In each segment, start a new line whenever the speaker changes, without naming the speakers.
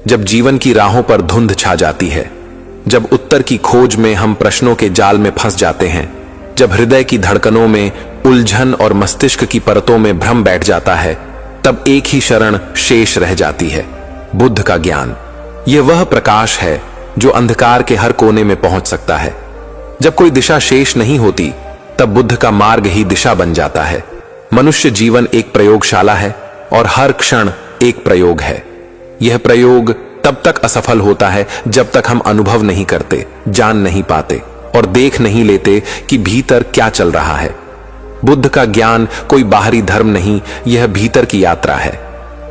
जब जीवन की राहों पर धुंध छा जाती है, जब उत्तर की खोज में हम प्रश्नों के जाल में फंस जाते हैं, जब हृदय की धड़कनों में उलझन और मस्तिष्क की परतों में भ्रम बैठ जाता है, तब एक ही शरण शेष रह जाती है, बुद्ध का ज्ञान। यह वह प्रकाश है जो अंधकार के हर कोने में पहुंच सकता है। जब कोई दिशा शेष नहीं होती, तब बुद्ध का मार्ग ही दिशा बन जाता है। मनुष्य जीवन एक प्रयोगशाला है और हर क्षण एक प्रयोग है। यह प्रयोग तब तक असफल होता है जब तक हम अनुभव नहीं करते, जान नहीं पाते और देख नहीं लेते कि भीतर क्या चल रहा है। बुद्ध का ज्ञान कोई बाहरी धर्म नहीं, यह भीतर की यात्रा है।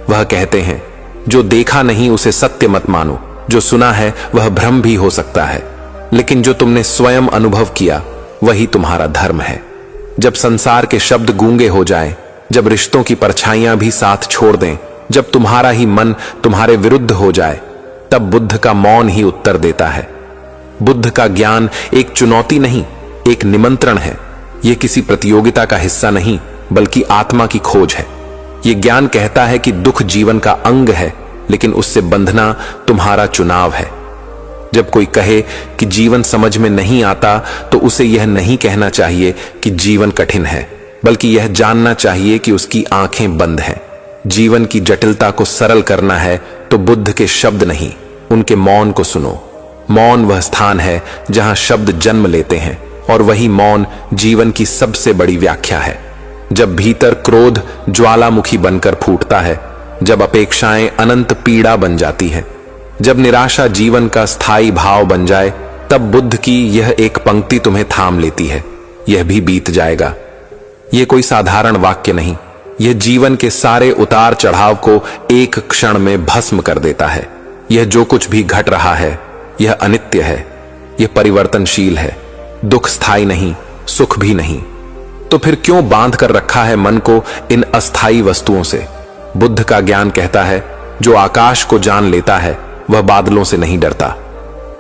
वह कहते हैं, जो देखा नहीं उसे सत्य मत मानो, जो सुना है वह भ्रम भी हो सकता है, लेकिन जो तुमने स्वयं अनुभव किया वही तुम्हारा धर्म है। जब संसार के शब्द गूंगे हो जाएं, जब रिश्तों की परछाइयां भी साथ छोड़ दें, जब तुम्हारा ही मन तुम्हारे विरुद्ध हो जाए, तब बुद्ध का मौन ही उत्तर देता है। बुद्ध का ज्ञान एक चुनौती नहीं, एक निमंत्रण है। यह किसी प्रतियोगिता का हिस्सा नहीं, बल्कि आत्मा की खोज है। यह ज्ञान कहता है कि दुख जीवन का अंग है, लेकिन उससे बंधना तुम्हारा चुनाव है। जब कोई कहे कि जीवन समझ में नहीं आता, तो उसे यह नहीं कहना चाहिए कि जीवन कठिन है, बल्कि यह जानना चाहिए कि उसकी आंखें बंद हैं। जीवन की जटिलता को सरल करना है तो बुद्ध के शब्द नहीं, उनके मौन को सुनो। मौन वह स्थान है जहां शब्द जन्म लेते हैं, और वही मौन जीवन की सबसे बड़ी व्याख्या है। जब भीतर क्रोध ज्वालामुखी बनकर फूटता है, जब अपेक्षाएं अनंत पीड़ा बन जाती हैं, जब निराशा जीवन का स्थायी भाव बन जाए, तब बुद्ध की यह एक पंक्ति तुम्हें थाम लेती है, यह भी बीत जाएगा। यह कोई साधारण वाक्य नहीं, यह जीवन के सारे उतार चढ़ाव को एक क्षण में भस्म कर देता है। यह जो कुछ भी घट रहा है, यह अनित्य है, यह परिवर्तनशील है। दुख स्थायी नहीं, सुख भी नहीं। तो फिर क्यों बांध कर रखा है मन को इन अस्थायी वस्तुओं से? बुद्ध का ज्ञान कहता है, जो आकाश को जान लेता है वह बादलों से नहीं डरता।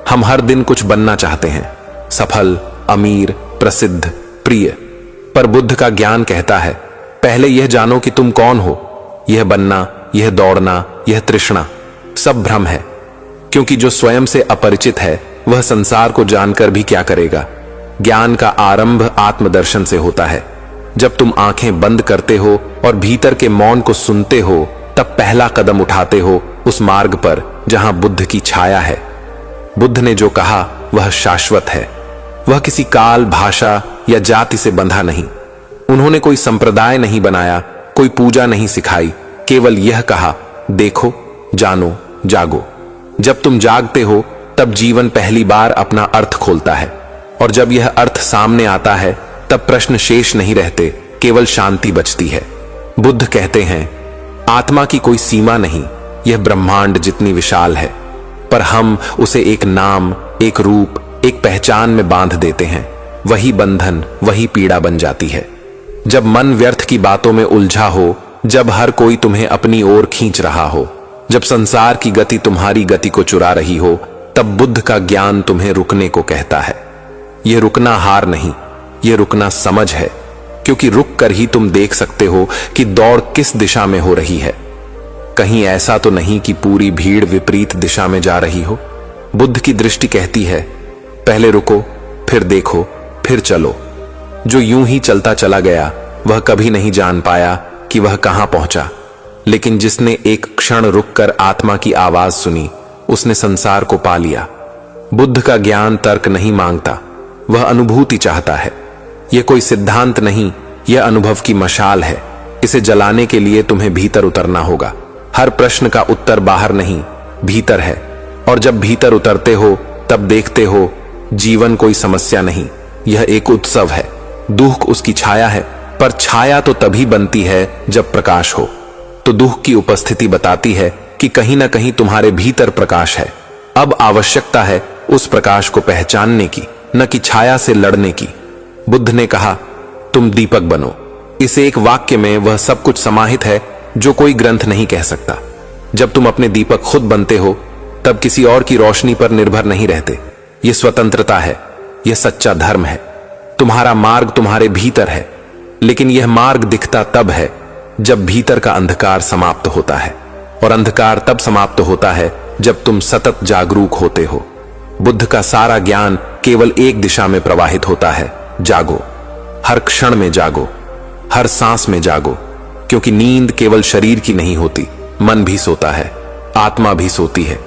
हम हर दिन कुछ बनना चाहते हैं, सफल, अमीर, प्रसिद्ध, प्रिय। पर बुद्ध का ज्ञान कहता है, पहले यह जानो कि तुम कौन हो। यह बनना, यह दौड़ना, यह तृष्णा सब भ्रम है, क्योंकि जो स्वयं से अपरिचित है वह संसार को जानकर भी क्या करेगा। ज्ञान का आरंभ आत्मदर्शन से होता है। जब तुम आंखें बंद करते हो और भीतर के मौन को सुनते हो, तब पहला कदम उठाते हो उस मार्ग पर जहां बुद्ध की छाया है। बुद्ध ने जो कहा वह शाश्वत है। वह किसी काल, भाषा या जाति से बंधा नहीं। उन्होंने कोई संप्रदाय नहीं बनाया, कोई पूजा नहीं सिखाई, केवल यह कहा, देखो, जानो, जागो। जब तुम जागते हो तब जीवन पहली बार अपना अर्थ खोलता है, और जब यह अर्थ सामने आता है तब प्रश्न शेष नहीं रहते, केवल शांति बचती है। बुद्ध कहते हैं, आत्मा की कोई सीमा नहीं, यह ब्रह्मांड जितनी विशाल है, पर हम उसे एक नाम, एक रूप, एक पहचान में बांध देते हैं। वही बंधन, वही पीड़ा बन जाती है। जब मन व्यर्थ की बातों में उलझा हो, जब हर कोई तुम्हें अपनी ओर खींच रहा हो, जब संसार की गति तुम्हारी गति को चुरा रही हो, तब बुद्ध का ज्ञान तुम्हें रुकने को कहता है। यह रुकना हार नहीं, यह रुकना समझ है, क्योंकि रुक कर ही तुम देख सकते हो कि दौड़ किस दिशा में हो रही है। कहीं ऐसा तो नहीं कि पूरी भीड़ विपरीत दिशा में जा रही हो। बुद्ध की दृष्टि कहती है, पहले रुको, फिर देखो, फिर चलो। जो यूं ही चलता चला गया वह कभी नहीं जान पाया कि वह कहां पहुंचा, लेकिन जिसने एक क्षण रुककर आत्मा की आवाज सुनी, उसने संसार को पा लिया। बुद्ध का ज्ञान तर्क नहीं मांगता, वह अनुभूति चाहता है। यह कोई सिद्धांत नहीं, यह अनुभव की मशाल है। इसे जलाने के लिए तुम्हें भीतर उतरना होगा। हर प्रश्न का उत्तर बाहर नहीं, भीतर है। और जब भीतर उतरते हो तब देखते हो, जीवन कोई समस्या नहीं, यह एक उत्सव है। दुख उसकी छाया है, पर छाया तो तभी बनती है जब प्रकाश हो। तो दुख की उपस्थिति बताती है कि कहीं ना कहीं तुम्हारे भीतर प्रकाश है। अब आवश्यकता है उस प्रकाश को पहचानने की, न कि छाया से लड़ने की। बुद्ध ने कहा, तुम दीपक बनो। इस एक वाक्य में वह सब कुछ समाहित है जो कोई ग्रंथ नहीं कह सकता। जब तुम अपने दीपक खुद बनते हो, तब किसी और की रोशनी पर निर्भर नहीं रहते। यह स्वतंत्रता है, यह सच्चा धर्म है। तुम्हारा मार्ग तुम्हारे भीतर है, लेकिन यह मार्ग दिखता तब है जब भीतर का अंधकार समाप्त होता है। और अंधकार तब समाप्त होता है जब तुम सतत जागरूक होते हो। बुद्ध का सारा ज्ञान केवल एक दिशा में प्रवाहित होता है, जागो। हर क्षण में जागो, हर सांस में जागो, क्योंकि नींद केवल शरीर की नहीं होती, मन भी सोता है, आत्मा भी सोती है।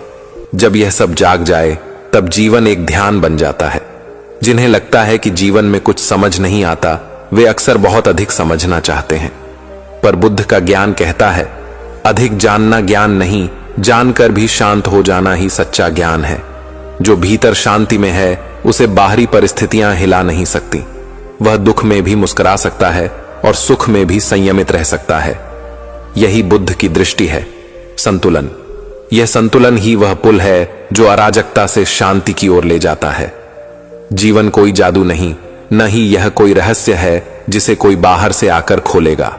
जब यह सब जाग जाए तब जीवन एक ध्यान बन जाता है। जिन्हें लगता है कि जीवन में कुछ समझ नहीं आता, वे अक्सर बहुत अधिक समझना चाहते हैं। पर बुद्ध का ज्ञान कहता है, अधिक जानना ज्ञान नहीं, जानकर भी शांत हो जाना ही सच्चा ज्ञान है। जो भीतर शांति में है उसे बाहरी परिस्थितियां हिला नहीं सकती। वह दुख में भी मुस्कुरा सकता है और सुख में भी संयमित रह सकता है। यही बुद्ध की दृष्टि है, संतुलन। यह संतुलन ही वह पुल है जो अराजकता से शांति की ओर ले जाता है। जीवन कोई जादू नहीं, न ही यह कोई रहस्य है जिसे कोई बाहर से आकर खोलेगा।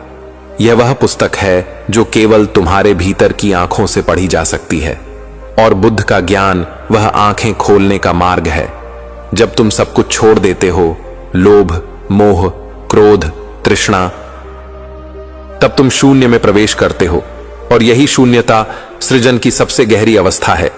यह वह पुस्तक है जो केवल तुम्हारे भीतर की आंखों से पढ़ी जा सकती है। और बुद्ध का ज्ञान वह आंखें खोलने का मार्ग है। जब तुम सब कुछ छोड़ देते हो, लोभ, मोह, क्रोध, तृष्णा, तब तुम शून्य में प्रवेश करते हो। और यही शून्यता सृजन की सबसे गहरी अवस्था है।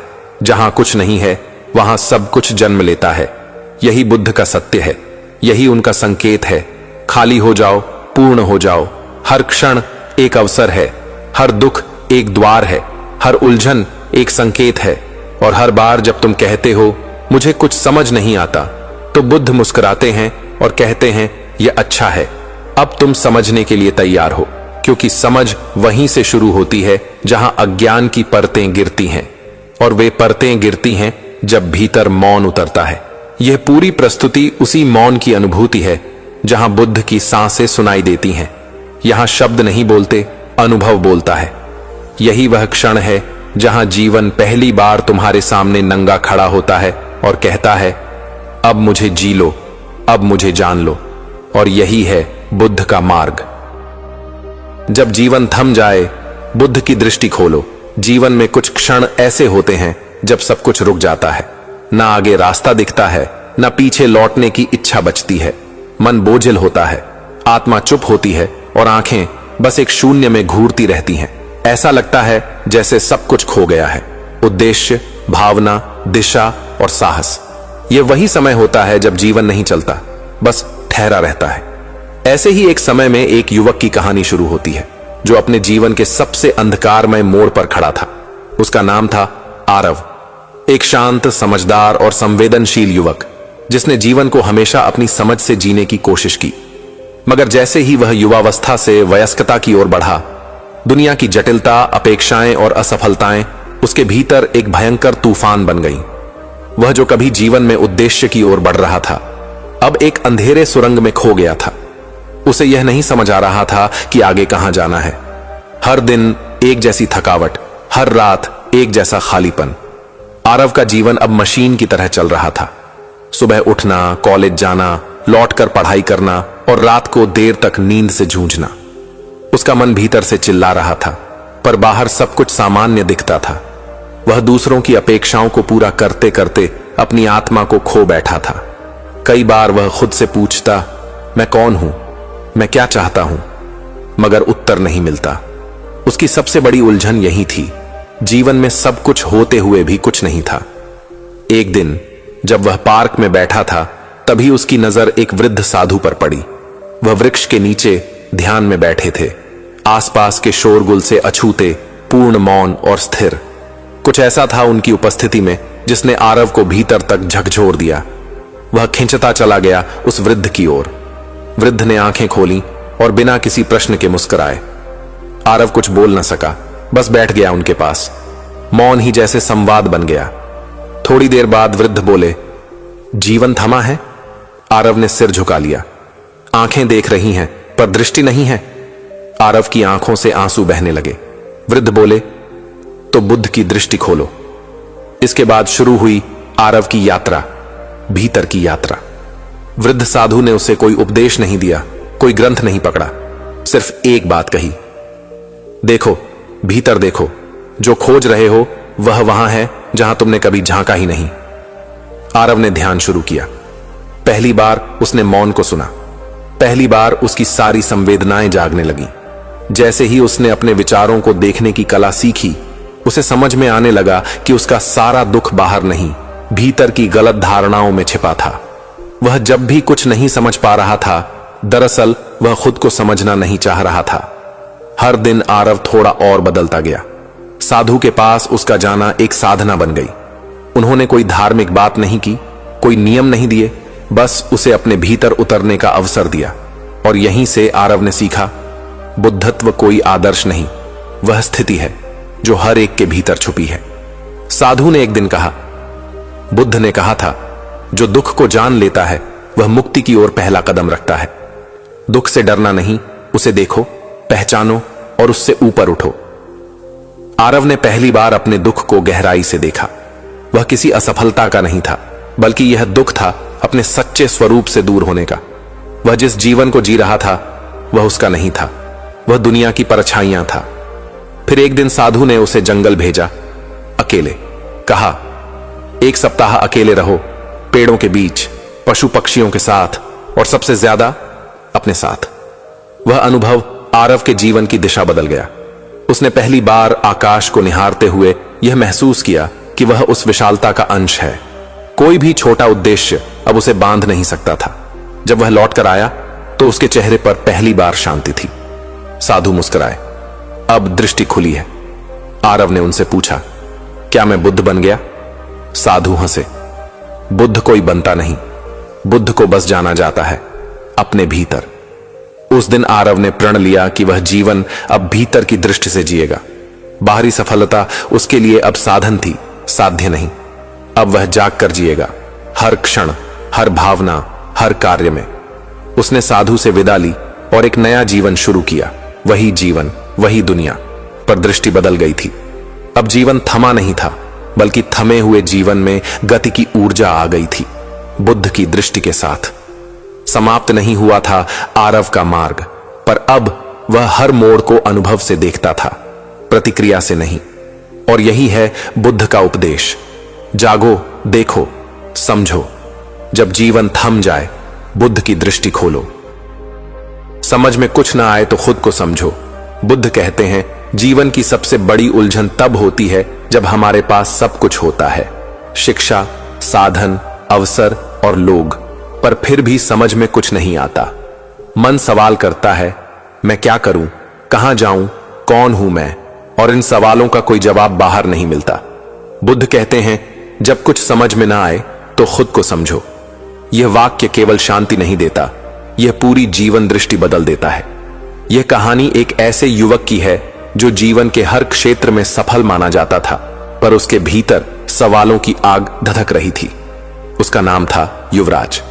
जहां कुछ नहीं है वहां सब कुछ जन्म लेता है। यही बुद्ध का सत्य है, यही उनका संकेत है। खाली हो जाओ, पूर्ण हो जाओ। हर क्षण एक अवसर है, हर दुख एक द्वार है, हर उलझन एक संकेत है। और हर बार जब तुम कहते हो मुझे कुछ समझ नहीं आता, तो बुद्ध मुस्कुराते हैं और कहते हैं यह अच्छा है, अब तुम समझने के लिए तैयार हो। क्योंकि समझ वहीं से शुरू होती है जहां अज्ञान की परतें गिरती हैं। और वे परतें गिरती हैं जब भीतर मौन उतरता है। यह पूरी प्रस्तुति उसी मौन की अनुभूति है जहां बुद्ध की सांसें सुनाई देती हैं। यहां शब्द नहीं बोलते, अनुभव बोलता है। यही वह क्षण है जहां जीवन पहली बार तुम्हारे सामने नंगा खड़ा होता है और कहता है, अब मुझे जी लो, अब मुझे जान लो। और यही है बुद्ध का मार्ग। जब जीवन थम जाए, बुद्ध की दृष्टि खोलो। जीवन में कुछ क्षण ऐसे होते हैं जब सब कुछ रुक जाता है। ना आगे रास्ता दिखता है, ना पीछे लौटने की इच्छा बचती है। मन बोझिल होता है, आत्मा चुप होती है और आंखें बस एक शून्य में घूरती रहती हैं। ऐसा लगता है जैसे सब कुछ खो गया है, उद्देश्य, भावना, दिशा और साहस। यह वही समय होता है जब जीवन नहीं चलता, बस ठहरा रहता है। ऐसे ही एक समय में एक युवक की कहानी शुरू होती है जो अपने जीवन के सबसे अंधकारमय मोड़ पर खड़ा था। उसका नाम था आरव, एक शांत, समझदार और संवेदनशील युवक जिसने जीवन को हमेशा अपनी समझ से जीने की कोशिश की। मगर जैसे ही वह युवावस्था से वयस्कता की ओर बढ़ा, दुनिया की जटिलता, अपेक्षाएं और असफलताएं उसके भीतर एक भयंकर तूफान बन गईं। वह जो कभी जीवन में उद्देश्य की ओर बढ़ रहा था, अब एक अंधेरे सुरंग में खो गया था। उसे यह नहीं समझ आ रहा था कि आगे कहां जाना है। हर दिन एक जैसी थकावट, हर रात एक जैसा खालीपन। आरव का जीवन अब मशीन की तरह चल रहा था। सुबह उठना, कॉलेज जाना, लौटकर पढ़ाई करना और रात को देर तक नींद से जूझना। उसका मन भीतर से चिल्ला रहा था, पर बाहर सब कुछ सामान्य दिखता था। वह दूसरों की अपेक्षाओं को पूरा करते करते अपनी आत्मा को खो बैठा था। कई बार वह खुद से पूछता, मैं कौन हूं, मैं क्या चाहता हूं, मगर उत्तर नहीं मिलता। उसकी सबसे बड़ी उलझन यही थी, जीवन में सब कुछ होते हुए भी कुछ नहीं था। एक दिन जब वह पार्क में बैठा था, तभी उसकी नजर एक वृद्ध साधु पर पड़ी। वह वृक्ष के नीचे ध्यान में बैठे थे, आसपास के शोरगुल से अछूते, पूर्ण मौन और स्थिर। कुछ ऐसा था उनकी उपस्थिति में जिसने आरव को भीतर तक झकझोर दिया। वह खिंचता चला गया उस वृद्ध की ओर। वृद्ध ने आंखें खोली और बिना किसी प्रश्न के मुस्कुराए। आरव कुछ बोल न सका, बस बैठ गया उनके पास। मौन ही जैसे संवाद बन गया। थोड़ी देर बाद वृद्ध बोले, जीवन थमा है? आरव ने सिर झुका लिया। आंखें देख रही हैं पर दृष्टि नहीं है। आरव की आंखों से आंसू बहने लगे। वृद्ध बोले, तो बुद्ध की दृष्टि खोलो। इसके बाद शुरू हुई आरव की यात्रा, भीतर की यात्रा। वृद्ध साधु ने उसे कोई उपदेश नहीं दिया, कोई ग्रंथ नहीं पकड़ा, सिर्फ एक बात कही, देखो, भीतर देखो। जो खोज रहे हो वह वहां है जहां तुमने कभी झांका ही नहीं। आरव ने ध्यान शुरू किया। पहली बार उसने मौन को सुना। पहली बार उसकी सारी संवेदनाएं जागने लगीं। जैसे ही उसने अपने विचारों को देखने की कला सीखी, उसे समझ में आने लगा कि उसका सारा दुख बाहर नहीं, भीतर की गलत धारणाओं में छिपा था। वह जब भी कुछ नहीं समझ पा रहा था, दरअसल वह खुद को समझना नहीं चाह रहा था। हर दिन आरव थोड़ा और बदलता गया। साधु के पास उसका जाना एक साधना बन गई। उन्होंने कोई धार्मिक बात नहीं की, कोई नियम नहीं दिए, बस उसे अपने भीतर उतरने का अवसर दिया। और यहीं से आरव ने सीखा, बुद्धत्व कोई आदर्श नहीं, वह स्थिति है जो हर एक के भीतर छुपी है। साधु ने एक दिन कहा, बुद्ध ने कहा था, जो दुख को जान लेता है वह मुक्ति की ओर पहला कदम रखता है। दुख से डरना नहीं, उसे देखो, पहचानो और उससे ऊपर उठो। आरव ने पहली बार अपने दुख को गहराई से देखा। वह किसी असफलता का नहीं था, बल्कि यह दुख था अपने सच्चे स्वरूप से दूर होने का। वह जिस जीवन को जी रहा था वह उसका नहीं था, वह दुनिया की परछाइयां था। फिर एक दिन साधु ने उसे जंगल भेजा, अकेले। कहा, 1 सप्ताह अकेले रहो, पेड़ों के बीच, पशु पक्षियों के साथ और सबसे ज्यादा अपने साथ। वह अनुभव आरव के जीवन की दिशा बदल गया। उसने पहली बार आकाश को निहारते हुए यह महसूस किया कि वह उस विशालता का अंश है। कोई भी छोटा उद्देश्य अब उसे बांध नहीं सकता था। जब वह लौटकर आया तो उसके चेहरे पर पहली बार शांति थी। साधु मुस्कुराए, अब दृष्टि खुली है। आरव ने उनसे पूछा, क्या मैं बुद्ध बन गया? साधु हंसे, बुद्ध कोई बनता नहीं, बुद्ध को बस जाना जाता है, अपने भीतर। उस दिन आरव ने प्रण लिया कि वह जीवन अब भीतर की दृष्टि से जिएगा। बाहरी सफलता उसके लिए अब साधन थी, साध्य नहीं। अब वह जाग कर जिएगा, हर क्षण, हर भावना, हर कार्य में। उसने साधु से विदा ली और एक नया जीवन शुरू किया। वही जीवन, वही दुनिया, पर दृष्टि बदल गई थी। अब जीवन थमा नहीं था, बल्कि थमे हुए जीवन में गति की ऊर्जा आ गई थी, बुद्ध की दृष्टि के साथ। समाप्त नहीं हुआ था आरव का मार्ग, पर अब वह हर मोड़ को अनुभव से देखता था, प्रतिक्रिया से नहीं। और यही है बुद्ध का उपदेश, जागो, देखो, समझो। जब जीवन थम जाए, बुद्ध की दृष्टि खोलो। समझ में कुछ ना आए तो खुद को समझो। बुद्ध कहते हैं, जीवन की सबसे बड़ी उलझन तब होती है जब हमारे पास सब कुछ होता है, शिक्षा, साधन, अवसर और लोग, पर फिर भी समझ में कुछ नहीं आता। मन सवाल करता है, मैं क्या करूं, कहां जाऊं, कौन हूं मैं? और इन सवालों का कोई जवाब बाहर नहीं मिलता। बुद्ध कहते हैं, जब कुछ समझ में ना आए तो खुद को समझो। यह वाक्य केवल शांति नहीं देता, यह पूरी जीवन दृष्टि बदल देता है। यह कहानी एक ऐसे युवक की है जो जीवन के हर क्षेत्र में सफल माना जाता था, पर उसके भीतर सवालों की आग धधक रही थी। उसका नाम था युवराज।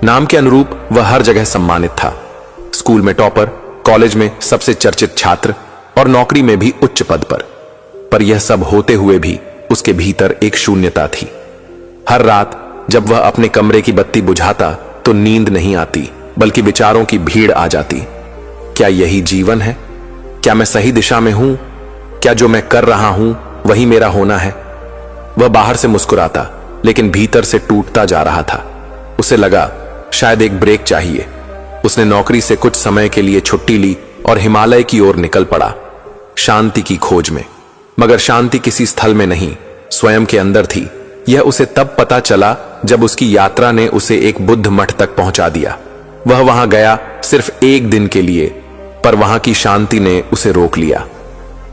नाम के अनुरूप वह हर जगह सम्मानित था, स्कूल में टॉपर, कॉलेज में सबसे चर्चित छात्र और नौकरी में भी उच्च पद पर यह सब होते हुए भी उसके भीतर एक शून्यता थी। हर रात जब वह अपने कमरे की बत्ती बुझाता तो नींद नहीं आती, बल्कि विचारों की भीड़ आ जाती। क्या यही जीवन है? क्या मैं सही दिशा में हूं? क्या जो मैं कर रहा हूं वही मेरा होना है? वह बाहर से मुस्कुराता, लेकिन भीतर से टूटता जा रहा था। उसे लगा शायद एक ब्रेक चाहिए। उसने नौकरी से कुछ समय के लिए छुट्टी ली और हिमालय की ओर निकल पड़ा, शांति की खोज में। मगर शांति किसी स्थल में नहीं, स्वयं के अंदर थी। यह उसे तब पता चला जब उसकी यात्रा ने उसे एक बुद्ध मठ तक पहुंचा दिया। वह वहां गया सिर्फ एक दिन के लिए, पर वहां की शांति ने उसे रोक लिया।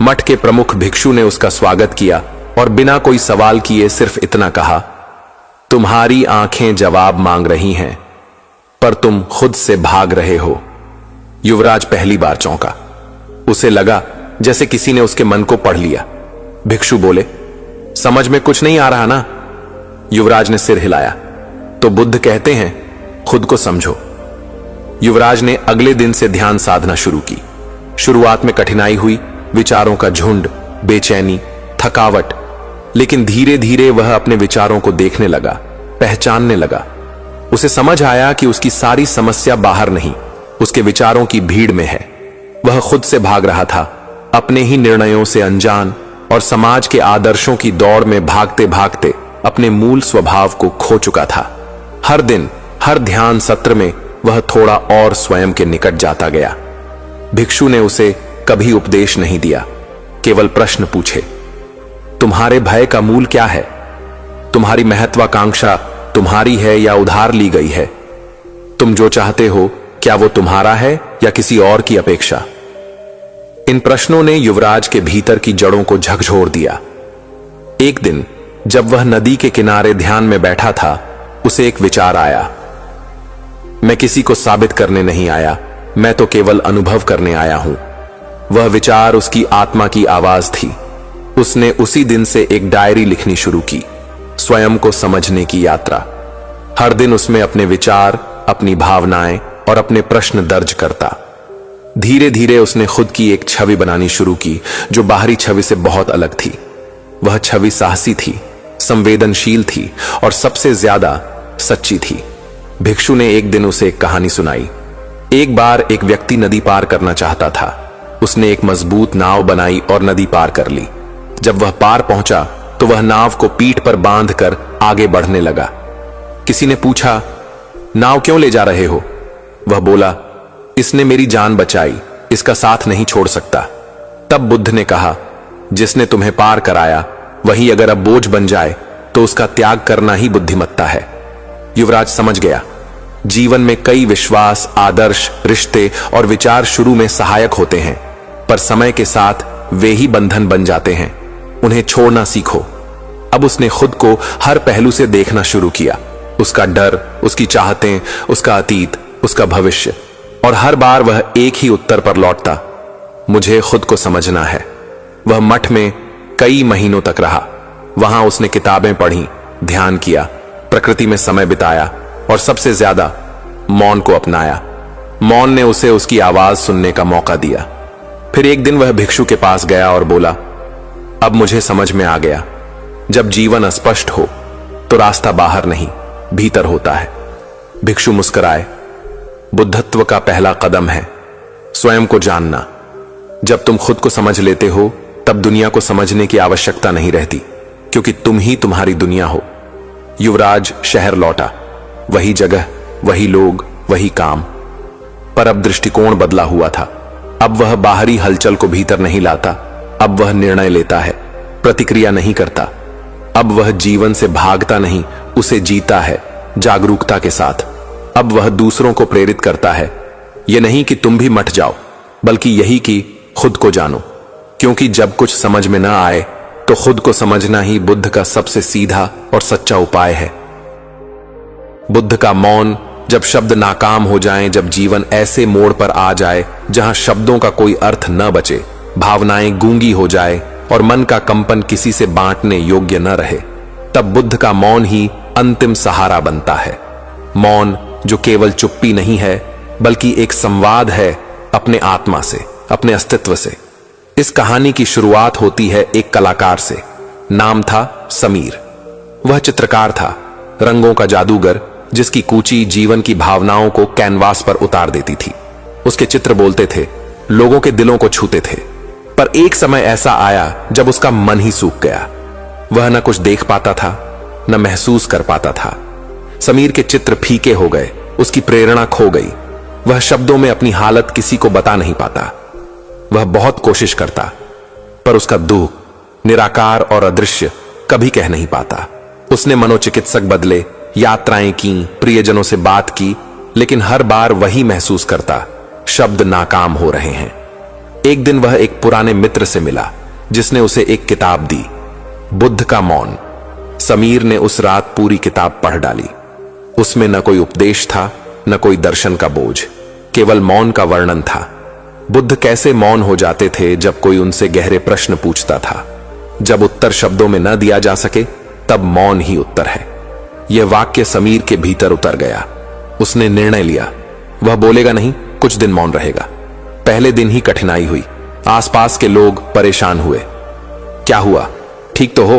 मठ के प्रमुख भिक्षु ने उसका स्वागत किया और बिना कोई सवाल किए सिर्फ इतना कहा, तुम्हारी आंखें जवाब मांग रही हैं, पर तुम खुद से भाग रहे हो। युवराज पहली बार चौंका। उसे लगा जैसे किसी ने उसके मन को पढ़ लिया। भिक्षु बोले, समझ में कुछ नहीं आ रहा ना? युवराज ने सिर हिलाया। तो बुद्ध कहते हैं, खुद को समझो। युवराज ने अगले दिन से ध्यान साधना शुरू की। शुरुआत में कठिनाई हुई, विचारों का झुंड, बेचैनी, थकावट, लेकिन धीरे धीरे वह अपने विचारों को देखने लगा, पहचानने लगा। उसे समझ आया कि उसकी सारी समस्या बाहर नहीं, उसके विचारों की भीड़ में है। वह खुद से भाग रहा था, अपने ही निर्णयों से अनजान और समाज के आदर्शों की दौड़ में भागते भागते अपने मूल स्वभाव को खो चुका था। हर दिन, हर ध्यान सत्र में वह थोड़ा और स्वयं के निकट जाता गया। भिक्षु ने उसे कभी उपदेश नहीं दिया, केवल प्रश्न पूछे, तुम्हारे भय का मूल क्या है? तुम्हारी महत्वाकांक्षा तुम्हारी है या उधार ली गई है? तुम जो चाहते हो क्या वो तुम्हारा है या किसी और की अपेक्षा? इन प्रश्नों ने युवराज के भीतर की जड़ों को झकझोर दिया। एक दिन जब वह नदी के किनारे ध्यान में बैठा था, उसे एक विचार आया। मैं किसी को साबित करने नहीं आया, मैं तो केवल अनुभव करने आया हूं। वह विचार उसकी आत्मा की आवाज थी। उसने उसी दिन से एक डायरी लिखनी शुरू की, स्वयं को समझने की यात्रा। हर दिन उसमें अपने विचार, अपनी भावनाएं और अपने प्रश्न दर्ज करता। धीरे धीरे उसने खुद की एक छवि बनानी शुरू की जो बाहरी छवि से बहुत अलग थी। वह छवि साहसी थी, संवेदनशील थी और सबसे ज्यादा सच्ची थी। भिक्षु ने एक दिन उसे एक कहानी सुनाई। एक बार एक व्यक्ति नदी पार करना चाहता था। उसने एक मजबूत नाव बनाई और नदी पार कर ली। जब वह पार पहुंचा तो वह नाव को पीठ पर बांधकर आगे बढ़ने लगा। किसी ने पूछा, नाव क्यों ले जा रहे हो? वह बोला, इसने मेरी जान बचाई, इसका साथ नहीं छोड़ सकता। तब बुद्ध ने कहा, जिसने तुम्हें पार कराया वही अगर अब बोझ बन जाए तो उसका त्याग करना ही बुद्धिमत्ता है। युवराज समझ गया, जीवन में कई विश्वास, आदर्श, रिश्ते और विचार शुरू में सहायक होते हैं, पर समय के साथ वे ही बंधन बन जाते हैं। उन्हें छोड़ना सीखो। अब उसने खुद को हर पहलू से देखना शुरू किया, उसका डर, उसकी चाहतें, उसका अतीत, उसका भविष्य, और हर बार वह एक ही उत्तर पर लौटता, मुझे खुद को समझना है। वह मठ में कई महीनों तक रहा। वहां उसने किताबें पढ़ी, ध्यान किया, प्रकृति में समय बिताया और सबसे ज्यादा मौन को अपनाया। मौन ने उसे उसकी आवाज सुनने का मौका दिया। फिर एक दिन वह भिक्षु के पास गया और बोला, अब मुझे समझ में आ गया, जब जीवन अस्पष्ट हो तो रास्ता बाहर नहीं भीतर होता है। भिक्षु मुस्कुराए। बुद्धत्व का पहला कदम है स्वयं को जानना। जब तुम खुद को समझ लेते हो तब दुनिया को समझने की आवश्यकता नहीं रहती, क्योंकि तुम ही तुम्हारी दुनिया हो। युवराज शहर लौटा। वही जगह, वही लोग, वही काम, पर अब दृष्टिकोण बदला हुआ था। अब वह बाहरी हलचल को भीतर नहीं लाता। अब वह निर्णय लेता है, प्रतिक्रिया नहीं करता। अब वह जीवन से भागता नहीं, उसे जीता है जागरूकता के साथ। अब वह दूसरों को प्रेरित करता है, यह नहीं कि तुम भी मट जाओ, बल्कि यही कि खुद को जानो, क्योंकि जब कुछ समझ में ना आए तो खुद को समझना ही बुद्ध का सबसे सीधा और सच्चा उपाय है। बुद्ध का मौन, जब शब्द नाकाम हो जाएं, जब जीवन ऐसे मोड़ पर आ जाए जहां शब्दों का कोई अर्थ न बचे, भावनाएं गूंगी हो जाए और मन का कंपन किसी से बांटने योग्य न रहे, तब बुद्ध का मौन ही अंतिम सहारा बनता है। मौन जो केवल चुप्पी नहीं है, बल्कि एक संवाद है अपने आत्मा से, अपने अस्तित्व से। इस कहानी की शुरुआत होती है एक कलाकार से। नाम था समीर। वह चित्रकार था, रंगों का जादूगर, जिसकी कूची जीवन की भावनाओं को कैनवास पर उतार देती थी। उसके चित्र बोलते थे, लोगों के दिलों को छूते थे। पर एक समय ऐसा आया जब उसका मन ही सूख गया। वह न कुछ देख पाता था, न महसूस कर पाता था। समीर के चित्र फीके हो गए, उसकी प्रेरणा खो गई। वह शब्दों में अपनी हालत किसी को बता नहीं पाता। वह बहुत कोशिश करता, पर उसका दुख निराकार और अदृश्य कभी कह नहीं पाता। उसने मनोचिकित्सक बदले, यात्राएं की, प्रियजनों से बात की, लेकिन हर बार वही महसूस करता, शब्द नाकाम हो रहे हैं। एक दिन वह एक पुराने मित्र से मिला जिसने उसे एक किताब दी, बुद्ध का मौन। समीर ने उस रात पूरी किताब पढ़ डाली। उसमें न कोई उपदेश था, न कोई दर्शन का बोझ, केवल मौन का वर्णन था। बुद्ध कैसे मौन हो जाते थे जब कोई उनसे गहरे प्रश्न पूछता था। जब उत्तर शब्दों में न दिया जा सके तब मौन ही उत्तर है। यह वाक्य समीर के भीतर उतर गया। उसने निर्णय लिया, वह बोलेगा नहीं, कुछ दिन मौन रहेगा। पहले दिन ही कठिनाई हुई। आसपास के लोग परेशान हुए। क्या हुआ, ठीक तो हो?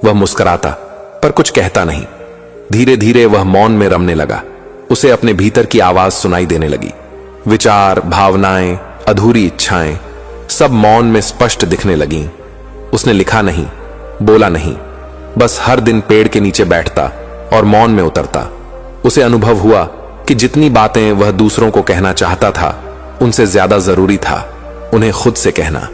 वह मुस्कुराता, पर कुछ कहता नहीं। धीरे धीरे वह मौन में रमने लगा। उसे अपने भीतर की आवाज सुनाई देने लगी। विचार, भावनाएं, अधूरी इच्छाएं सब मौन में स्पष्ट दिखने लगीं। उसने लिखा नहीं, बोला नहीं, बस हर दिन पेड़ के नीचे बैठता और मौन में उतरता। उसे अनुभव हुआ कि जितनी बातें वह दूसरों को कहना चाहता था, उनसे ज्यादा जरूरी था उन्हें खुद से कहना।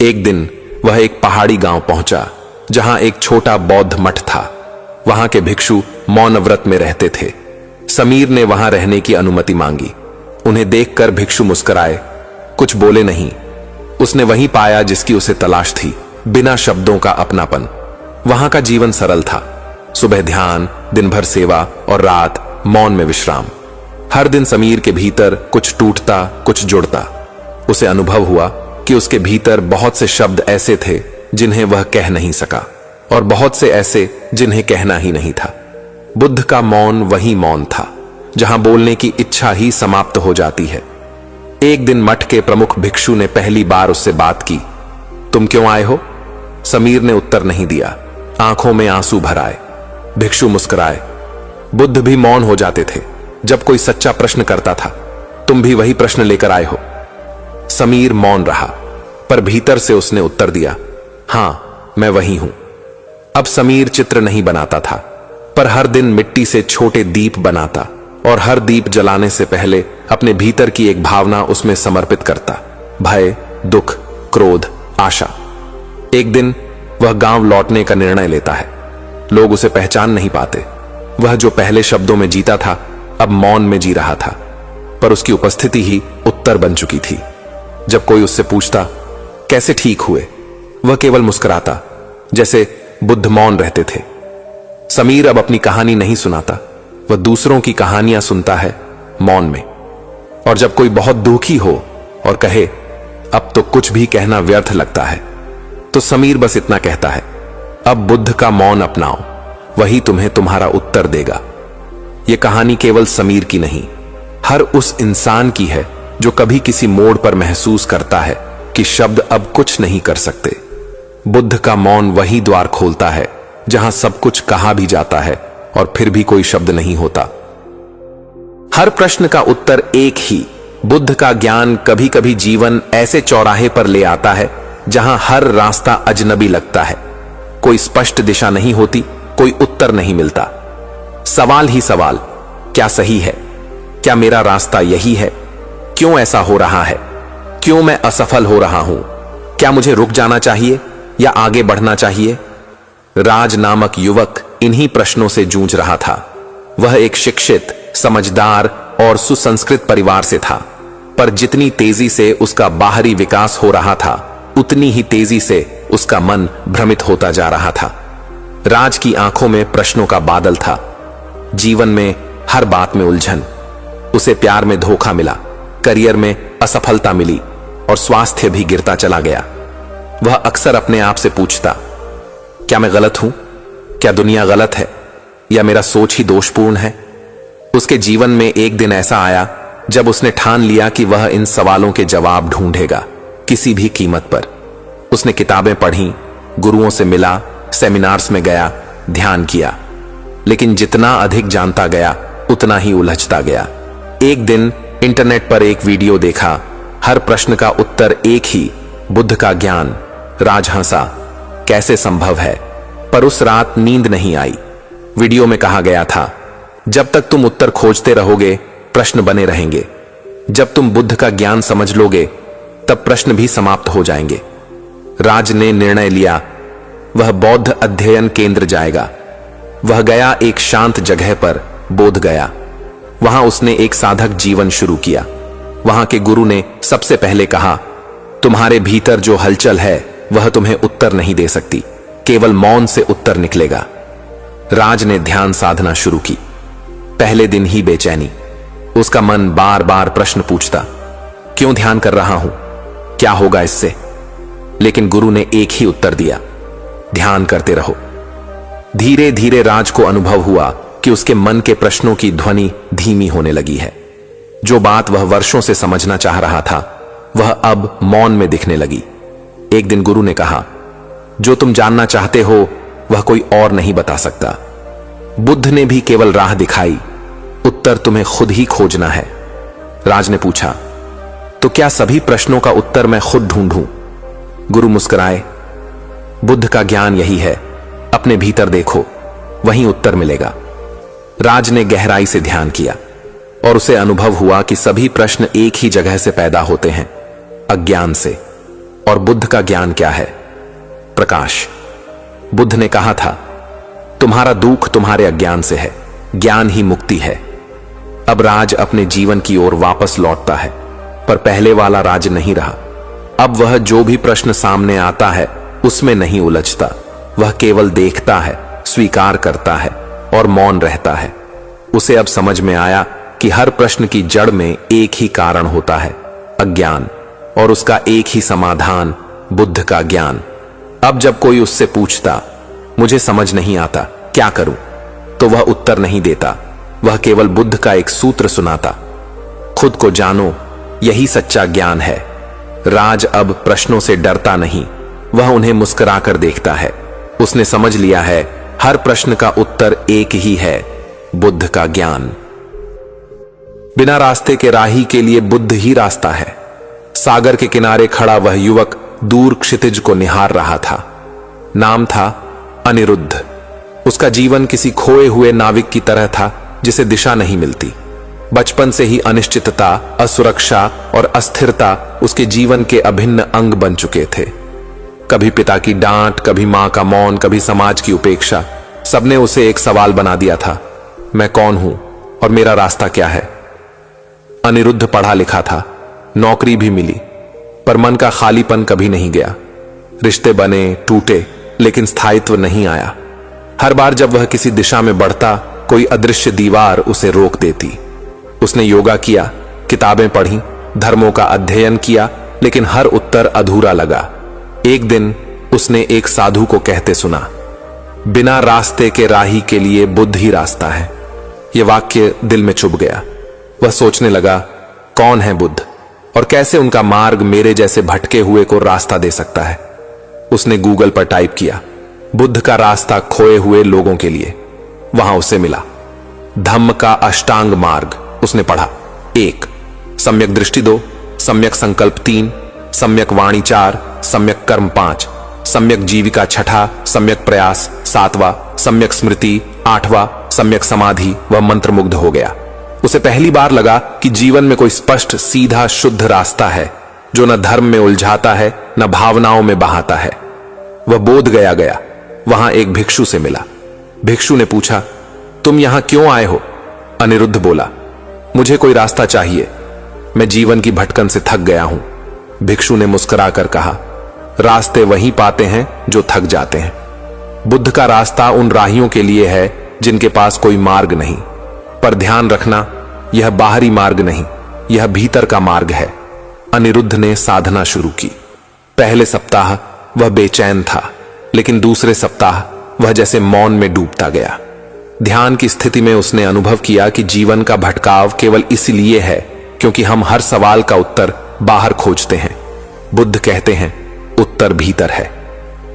एक दिन वह एक पहाड़ी गांव पहुंचा। जहां एक छोटा बौद्ध मठ था। वहां के भिक्षु मौन व्रत में रहते थे। समीर ने वहां रहने की अनुमति मांगी। उन्हें देखकर भिक्षु मुस्कुराए, कुछ बोले नहीं। उसने वहीं पाया जिसकी उसे तलाश थी, बिना शब्दों का अपनापन। वहां का जीवन सरल था, सुबह ध्यान, दिन भर सेवा और रात मौन में विश्राम। हर दिन समीर के भीतर कुछ टूटता, कुछ जुड़ता। उसे अनुभव हुआ कि उसके भीतर बहुत से शब्द ऐसे थे जिन्हें वह कह नहीं सका, और बहुत से ऐसे जिन्हें कहना ही नहीं था। बुद्ध का मौन वही मौन था जहां बोलने की इच्छा ही समाप्त हो जाती है। एक दिन मठ के प्रमुख भिक्षु ने पहली बार उससे बात की। तुम क्यों आए हो? समीर ने उत्तर नहीं दिया। आंखों में आंसू भर आए। भिक्षु मुस्कुराए। बुद्ध भी मौन हो जाते थे जब कोई सच्चा प्रश्न करता था। तुम भी वही प्रश्न लेकर आए हो? समीर मौन रहा, पर भीतर से उसने उत्तर दिया, हां, मैं वही हूं। अब समीर चित्र नहीं बनाता था, पर हर दिन मिट्टी से छोटे दीप बनाता और हर दीप जलाने से पहले अपने भीतर की एक भावना उसमें समर्पित करता। भय, दुख, क्रोध, आशा। एक दिन वह गांव लौटने का निर्णय लेता है। लोग उसे पहचान नहीं पाते। वह जो पहले शब्दों में जीता था, अब मौन में जी रहा था, पर उसकी उपस्थिति ही उत्तर बन चुकी थी। जब कोई उससे पूछता, कैसे ठीक हुए, वह केवल मुस्कुराता, जैसे बुद्ध मौन रहते थे। समीर अब अपनी कहानी नहीं सुनाता, वह दूसरों की कहानियां सुनता है मौन में। और जब कोई बहुत दुखी हो और कहे, अब तो कुछ भी कहना व्यर्थ लगता है, तो समीर बस इतना कहता है, अब बुद्ध का मौन अपनाओ, वही तुम्हें तुम्हारा उत्तर देगा। यह कहानी केवल समीर की नहीं, हर उस इंसान की है जो कभी किसी मोड़ पर महसूस करता है कि शब्द अब कुछ नहीं कर सकते। बुद्ध का मौन वही द्वार खोलता है जहां सब कुछ कहा भी जाता है और फिर भी कोई शब्द नहीं होता। हर प्रश्न का उत्तर एक ही। बुद्ध का ज्ञान कभी कभी जीवन ऐसे चौराहे पर ले आता है जहां हर रास्ता अजनबी लगता है। कोई स्पष्ट दिशा नहीं होती, कोई उत्तर नहीं मिलता। सवाल ही सवाल, क्या सही है? क्या मेरा रास्ता यही है? क्यों ऐसा हो रहा है? क्यों मैं असफल हो रहा हूं? क्या मुझे रुक जाना चाहिए या आगे बढ़ना चाहिए? राज नामक युवक इन्हीं प्रश्नों से जूझ रहा था। वह एक शिक्षित, समझदार और सुसंस्कृत परिवार से था, पर जितनी तेजी से उसका बाहरी विकास हो रहा था, उतनी ही तेजी से उसका मन भ्रमित होता जा रहा था। राज की आंखों में प्रश्नों का बादल था। जीवन में हर बात में उलझन। उसे प्यार में धोखा मिला, करियर में असफलता मिली और स्वास्थ्य भी गिरता चला गया। वह अक्सर अपने आप से पूछता, क्या मैं गलत हूं? क्या दुनिया गलत है? या मेरा सोच ही दोषपूर्ण है? उसके जीवन में एक दिन ऐसा आया जब उसने ठान लिया कि वह इन सवालों के जवाब ढूंढेगा, किसी भी कीमत पर। उसने किताबें पढ़ी, गुरुओं से मिला, सेमिनार्स में गया, ध्यान किया, लेकिन जितना अधिक जानता गया उतना ही उलझता गया। एक दिन इंटरनेट पर एक वीडियो देखा, हर प्रश्न का उत्तर एक ही, बुद्ध का ज्ञान। राज हंसा, कैसे संभव है? पर उस रात नींद नहीं आई। वीडियो में कहा गया था, जब तक तुम उत्तर खोजते रहोगे, प्रश्न बने रहेंगे। जब तुम बुद्ध का ज्ञान समझ लोगे, तब प्रश्न भी समाप्त हो जाएंगे। राज ने निर्णय लिया, वह बौद्ध अध्ययन केंद्र जाएगा। वह गया एक शांत जगह पर, बोध गया। वहां उसने एक साधक जीवन शुरू किया। वहां के गुरु ने सबसे पहले कहा, तुम्हारे भीतर जो हलचल है वह तुम्हें उत्तर नहीं दे सकती, केवल मौन से उत्तर निकलेगा। राज ने ध्यान साधना शुरू की। पहले दिन ही बेचैनी। उसका मन बार बार प्रश्न पूछता, क्यों ध्यान कर रहा हूं? क्या होगा इससे? लेकिन गुरु ने एक ही उत्तर दिया, ध्यान करते रहो। धीरे धीरे राज को अनुभव हुआ कि उसके मन के प्रश्नों की ध्वनि धीमी होने लगी है। जो बात वह वर्षों से समझना चाह रहा था, वह अब मौन में दिखने लगी। एक दिन गुरु ने कहा, जो तुम जानना चाहते हो वह कोई और नहीं बता सकता। बुद्ध ने भी केवल राह दिखाई, उत्तर तुम्हें खुद ही खोजना है। राज ने पूछा, तो क्या सभी प्रश्नों का उत्तर मैं खुद ढूंढूं? गुरु मुस्कुराए, बुद्ध का ज्ञान यही है, अपने भीतर देखो, वहीं उत्तर मिलेगा। राज ने गहराई से ध्यान किया और उसे अनुभव हुआ कि सभी प्रश्न एक ही जगह से पैदा होते हैं, अज्ञान से। और बुद्ध का ज्ञान क्या है? प्रकाश। बुद्ध ने कहा था, तुम्हारा दुख तुम्हारे अज्ञान से है, ज्ञान ही मुक्ति है। अब राज अपने जीवन की ओर वापस लौटता है, पर पहले वाला राज नहीं रहा। अब वह जो भी प्रश्न सामने आता है उसमें नहीं उलझता, वह केवल देखता है, स्वीकार करता है और मौन रहता है। उसे अब समझ में आया कि हर प्रश्न की जड़ में एक ही कारण होता है, अज्ञान, और उसका एक ही समाधान, बुद्ध का ज्ञान। अब जब कोई उससे पूछता, मुझे समझ नहीं आता, क्या करूं, तो वह उत्तर नहीं देता, वह केवल बुद्ध का एक सूत्र सुनाता, खुद को जानो, यही सच्चा ज्ञान है। राज अब प्रश्नों से डरता नहीं, वह उन्हें मुस्कुराकर देखता है। उसने समझ लिया है, हर प्रश्न का उत्तर एक ही है, बुद्ध का ज्ञान। बिना रास्ते के राही के लिए बुद्ध ही रास्ता है। सागर के किनारे खड़ा वह युवक दूर क्षितिज को निहार रहा था। नाम था अनिरुद्ध। उसका जीवन किसी खोए हुए नाविक की तरह था जिसे दिशा नहीं मिलती। बचपन से ही अनिश्चितता, असुरक्षा और अस्थिरता उसके जीवन के अभिन्न अंग बन चुके थे। कभी पिता की डांट, कभी मां का मौन, कभी समाज की उपेक्षा, सबने उसे एक सवाल बना दिया था, मैं कौन हूं और मेरा रास्ता क्या है। अनिरुद्ध पढ़ा लिखा था, नौकरी भी मिली, पर मन का खालीपन कभी नहीं गया। रिश्ते बने, टूटे, लेकिन स्थायित्व नहीं आया। हर बार जब वह किसी दिशा में बढ़ता, कोई अदृश्य दीवार उसे रोक देती। उसने योगा किया, किताबें पढ़ी, धर्मों का अध्ययन किया, लेकिन हर उत्तर अधूरा लगा। एक दिन उसने एक साधु को कहते सुना, बिना रास्ते के राही के लिए बुद्ध ही रास्ता है। यह वाक्य दिल में चुभ गया। वह सोचने लगा, कौन है बुद्ध और कैसे उनका मार्ग मेरे जैसे भटके हुए को रास्ता दे सकता है। उसने गूगल पर टाइप किया, बुद्ध का रास्ता खोए हुए लोगों के लिए। वहां उसे मिला धम्म का अष्टांग मार्ग। उसने पढ़ा, 1 सम्यक दृष्टि 2, सम्यक संकल्प 3, सम्यक वाणी 4, सम्यक कर्म 5, सम्यक जीविका 6, सम्यक प्रयास 7वां, सम्यक स्मृति 8वां, सम्यक समाधि। वह मंत्रमुग्ध हो गया। उसे पहली बार लगा कि जीवन में कोई स्पष्ट, सीधा, शुद्ध रास्ता है जो न धर्म में उलझाता है, न भावनाओं में बहाता है। वह बोध गया। वहां एक भिक्षु से मिला। भिक्षु ने पूछा, तुम यहां क्यों आए हो? अनिरुद्ध बोला, मुझे कोई रास्ता चाहिए, मैं जीवन की भटकन से थक गया हूं। भिक्षु ने मुस्कुराकर कहा, रास्ते वहीं पाते हैं जो थक जाते हैं। बुद्ध का रास्ता उन राहियों के लिए है जिनके पास कोई मार्ग नहीं। पर ध्यान रखना, यह बाहरी मार्ग नहीं, यह भीतर का मार्ग है। अनिरुद्ध ने साधना शुरू की। पहले सप्ताह वह बेचैन था, लेकिन दूसरे सप्ताह वह जैसे मौन में डूबता गया। ध्यान की स्थिति में उसने अनुभव किया कि जीवन का भटकाव केवल इसलिए है क्योंकि हम हर सवाल का उत्तर बाहर खोजते हैं। बुद्ध कहते हैं, उत्तर भीतर है।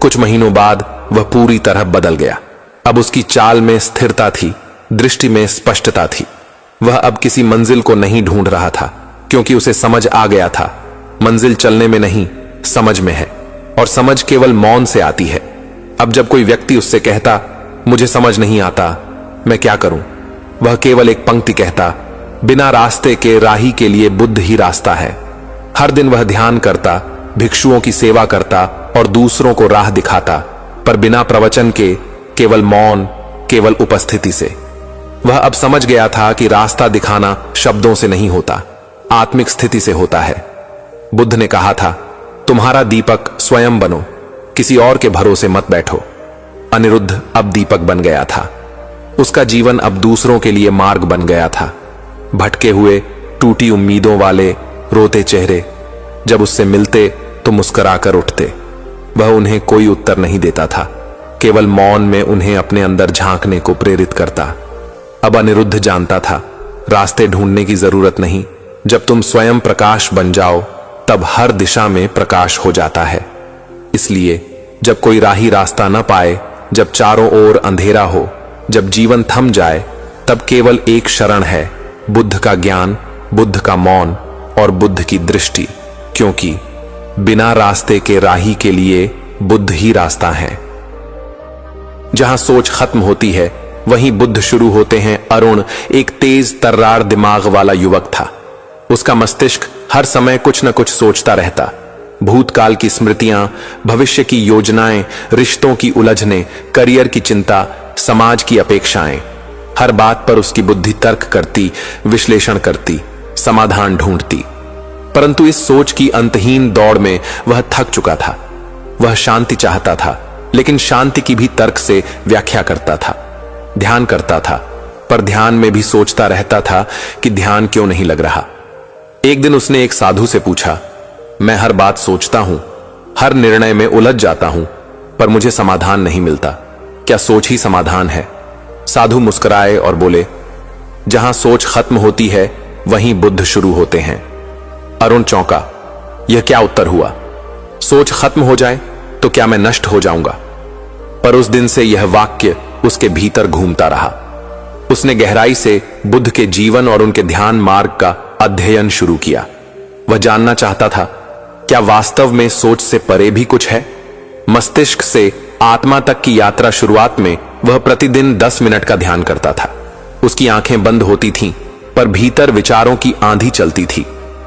कुछ महीनों बाद वह पूरी तरह बदल गया। अब उसकी चाल में स्थिरता थी, दृष्टि में स्पष्टता थी। वह अब किसी मंजिल को नहीं ढूंढ रहा था, क्योंकि उसे समझ आ गया था, मंजिल चलने में नहीं, समझ में है, और समझ केवल मौन से आती है। अब जब कोई व्यक्ति उससे कहता, मुझे समझ नहीं आता, मैं क्या करूं, वह केवल एक पंक्ति कहता, बिना रास्ते के राही के लिए बुद्ध ही रास्ता है। हर दिन वह ध्यान करता, भिक्षुओं की सेवा करता और दूसरों को राह दिखाता, पर बिना प्रवचन के, केवल मौन, केवल उपस्थिति से। वह अब समझ गया था कि रास्ता दिखाना शब्दों से नहीं होता, आत्मिक स्थिति से होता है। बुद्ध ने कहा था, तुम्हारा दीपक स्वयं बनो, किसी और के भरोसे मत बैठो। अनिरुद्ध अब दीपक बन गया था। उसका जीवन अब दूसरों के लिए मार्ग बन गया था। भटके हुए, टूटी उम्मीदों वाले, रोते चेहरे जब उससे मिलते तो मुस्कुराकर उठते। वह उन्हें कोई उत्तर नहीं देता था, केवल मौन में उन्हें अपने अंदर झांकने को प्रेरित करता। अब अनिरुद्ध जानता था, रास्ते ढूंढने की जरूरत नहीं, जब तुम स्वयं प्रकाश बन जाओ तब हर दिशा में प्रकाश हो जाता है। इसलिए जब कोई राही रास्ता न पाए, जब चारों ओर अंधेरा हो, जब जीवन थम जाए, तब केवल एक शरण है, बुद्ध का ज्ञान, बुद्ध का मौन और बुद्ध की दृष्टि, क्योंकि बिना रास्ते के राही के लिए बुद्ध ही रास्ता है। जहां सोच खत्म होती है वहीं बुद्ध शुरू होते हैं। अरुण एक तेज तर्रार दिमाग वाला युवक था। उसका मस्तिष्क हर समय कुछ न कुछ सोचता रहता। भूतकाल की स्मृतियां, भविष्य की योजनाएं, रिश्तों की उलझनें, करियर की चिंता, समाज की अपेक्षाएं। हर बात पर उसकी बुद्धि तर्क करती, विश्लेषण करती, समाधान ढूंढती। परंतु इस सोच की अंतहीन दौड़ में वह थक चुका था। वह शांति चाहता था, लेकिन शांति की भी तर्क से व्याख्या करता था। ध्यान करता था, पर ध्यान में भी सोचता रहता था कि ध्यान क्यों नहीं लग रहा। एक दिन उसने एक साधु से पूछा, मैं हर बात सोचता हूं, हर निर्णय में उलझ जाता हूं, पर मुझे समाधान नहीं मिलता। क्या सोच ही समाधान है? साधु मुस्कुराए और बोले, जहां सोच खत्म होती है वहीं बुद्ध शुरू होते हैं। अरुण चौंका, यह क्या उत्तर हुआ? सोच खत्म हो जाए तो क्या मैं नष्ट हो जाऊंगा? पर उस दिन से यह वाक्य उसके भीतर घूमता रहा। उसने गहराई से बुद्ध के जीवन और उनके ध्यान मार्ग का अध्ययन शुरू किया। वह जानना चाहता था, क्या वास्तव में सोच से परे भी कुछ है? मस्तिष्क से आत्मा तक की यात्रा शुरुआत में वह प्रतिदिन 10 मिनट का ध्यान करता था। उसकी आंखें बंद होती थीं, पर भीतर विचारों की आंधी चलती थी।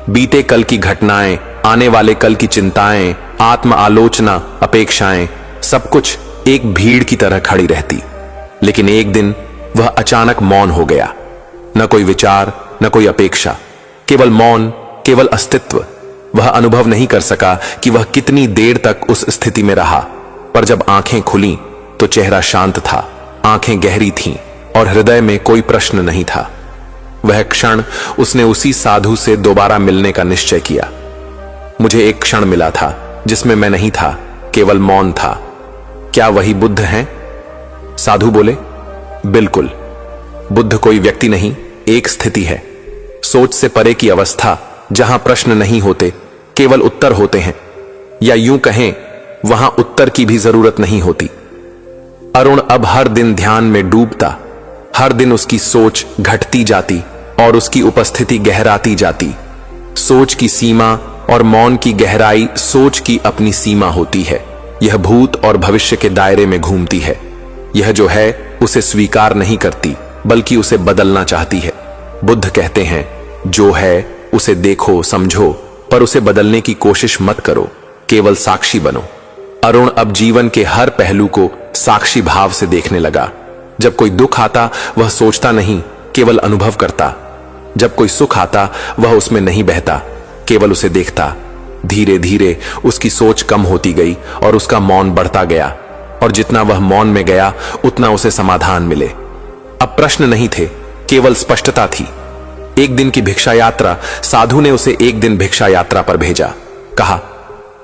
बीते कल की घटनाएं, आने वाले कल की चिंताएं, आत्म आलोचना, अपेक्षाएं, सब कुछ एक भीड़ की तरह खड़ी रहती। लेकिन एक दिन वह अचानक मौन हो गया। न कोई विचार, न कोई अपेक्षा, केवल मौन, केवल अस्तित्व। वह अनुभव नहीं कर सका कि वह कितनी देर तक उस स्थिति में रहा, पर जब आंखें खुलीं तो चेहरा शांत था, आंखें गहरी थीं और हृदय में कोई प्रश्न नहीं था। वह क्षण उसने उसी साधु से दोबारा मिलने का निश्चय किया। मुझे एक क्षण मिला था जिसमें मैं नहीं था, केवल मौन था। क्या वही बुद्ध हैं? साधु बोले, बिल्कुल। बुद्ध कोई व्यक्ति नहीं, एक स्थिति है। सोच से परे की अवस्था, जहां प्रश्न नहीं होते, केवल उत्तर होते हैं। या यूं कहें, वहां उत्तर की भी जरूरत नहीं होती। अरुण अब हर दिन ध्यान में डूबता। हर दिन उसकी सोच घटती जाती और उसकी उपस्थिति गहराती जाती। सोच की सीमा और मौन की गहराई सोच की अपनी सीमा होती है। यह भूत और भविष्य के दायरे में घूमती है। यह जो है उसे स्वीकार नहीं करती, बल्कि उसे बदलना चाहती है। बुद्ध कहते हैं, जो है उसे देखो, समझो, पर उसे बदलने की कोशिश मत करो, केवल साक्षी बनो। अरुण अब जीवन के हर पहलू को साक्षी भाव से देखने लगा। जब कोई दुख आता वह सोचता नहीं, केवल अनुभव करता। जब कोई सुख आता वह उसमें नहीं बहता, केवल उसे देखता। धीरे धीरे उसकी सोच कम होती गई और उसका मौन बढ़ता गया, और जितना वह मौन में गया उतना उसे समाधान मिले। अब प्रश्न नहीं थे, केवल स्पष्टता थी। एक दिन की भिक्षा यात्रा, साधु ने उसे एक दिन भिक्षा यात्रा पर भेजा। कहा,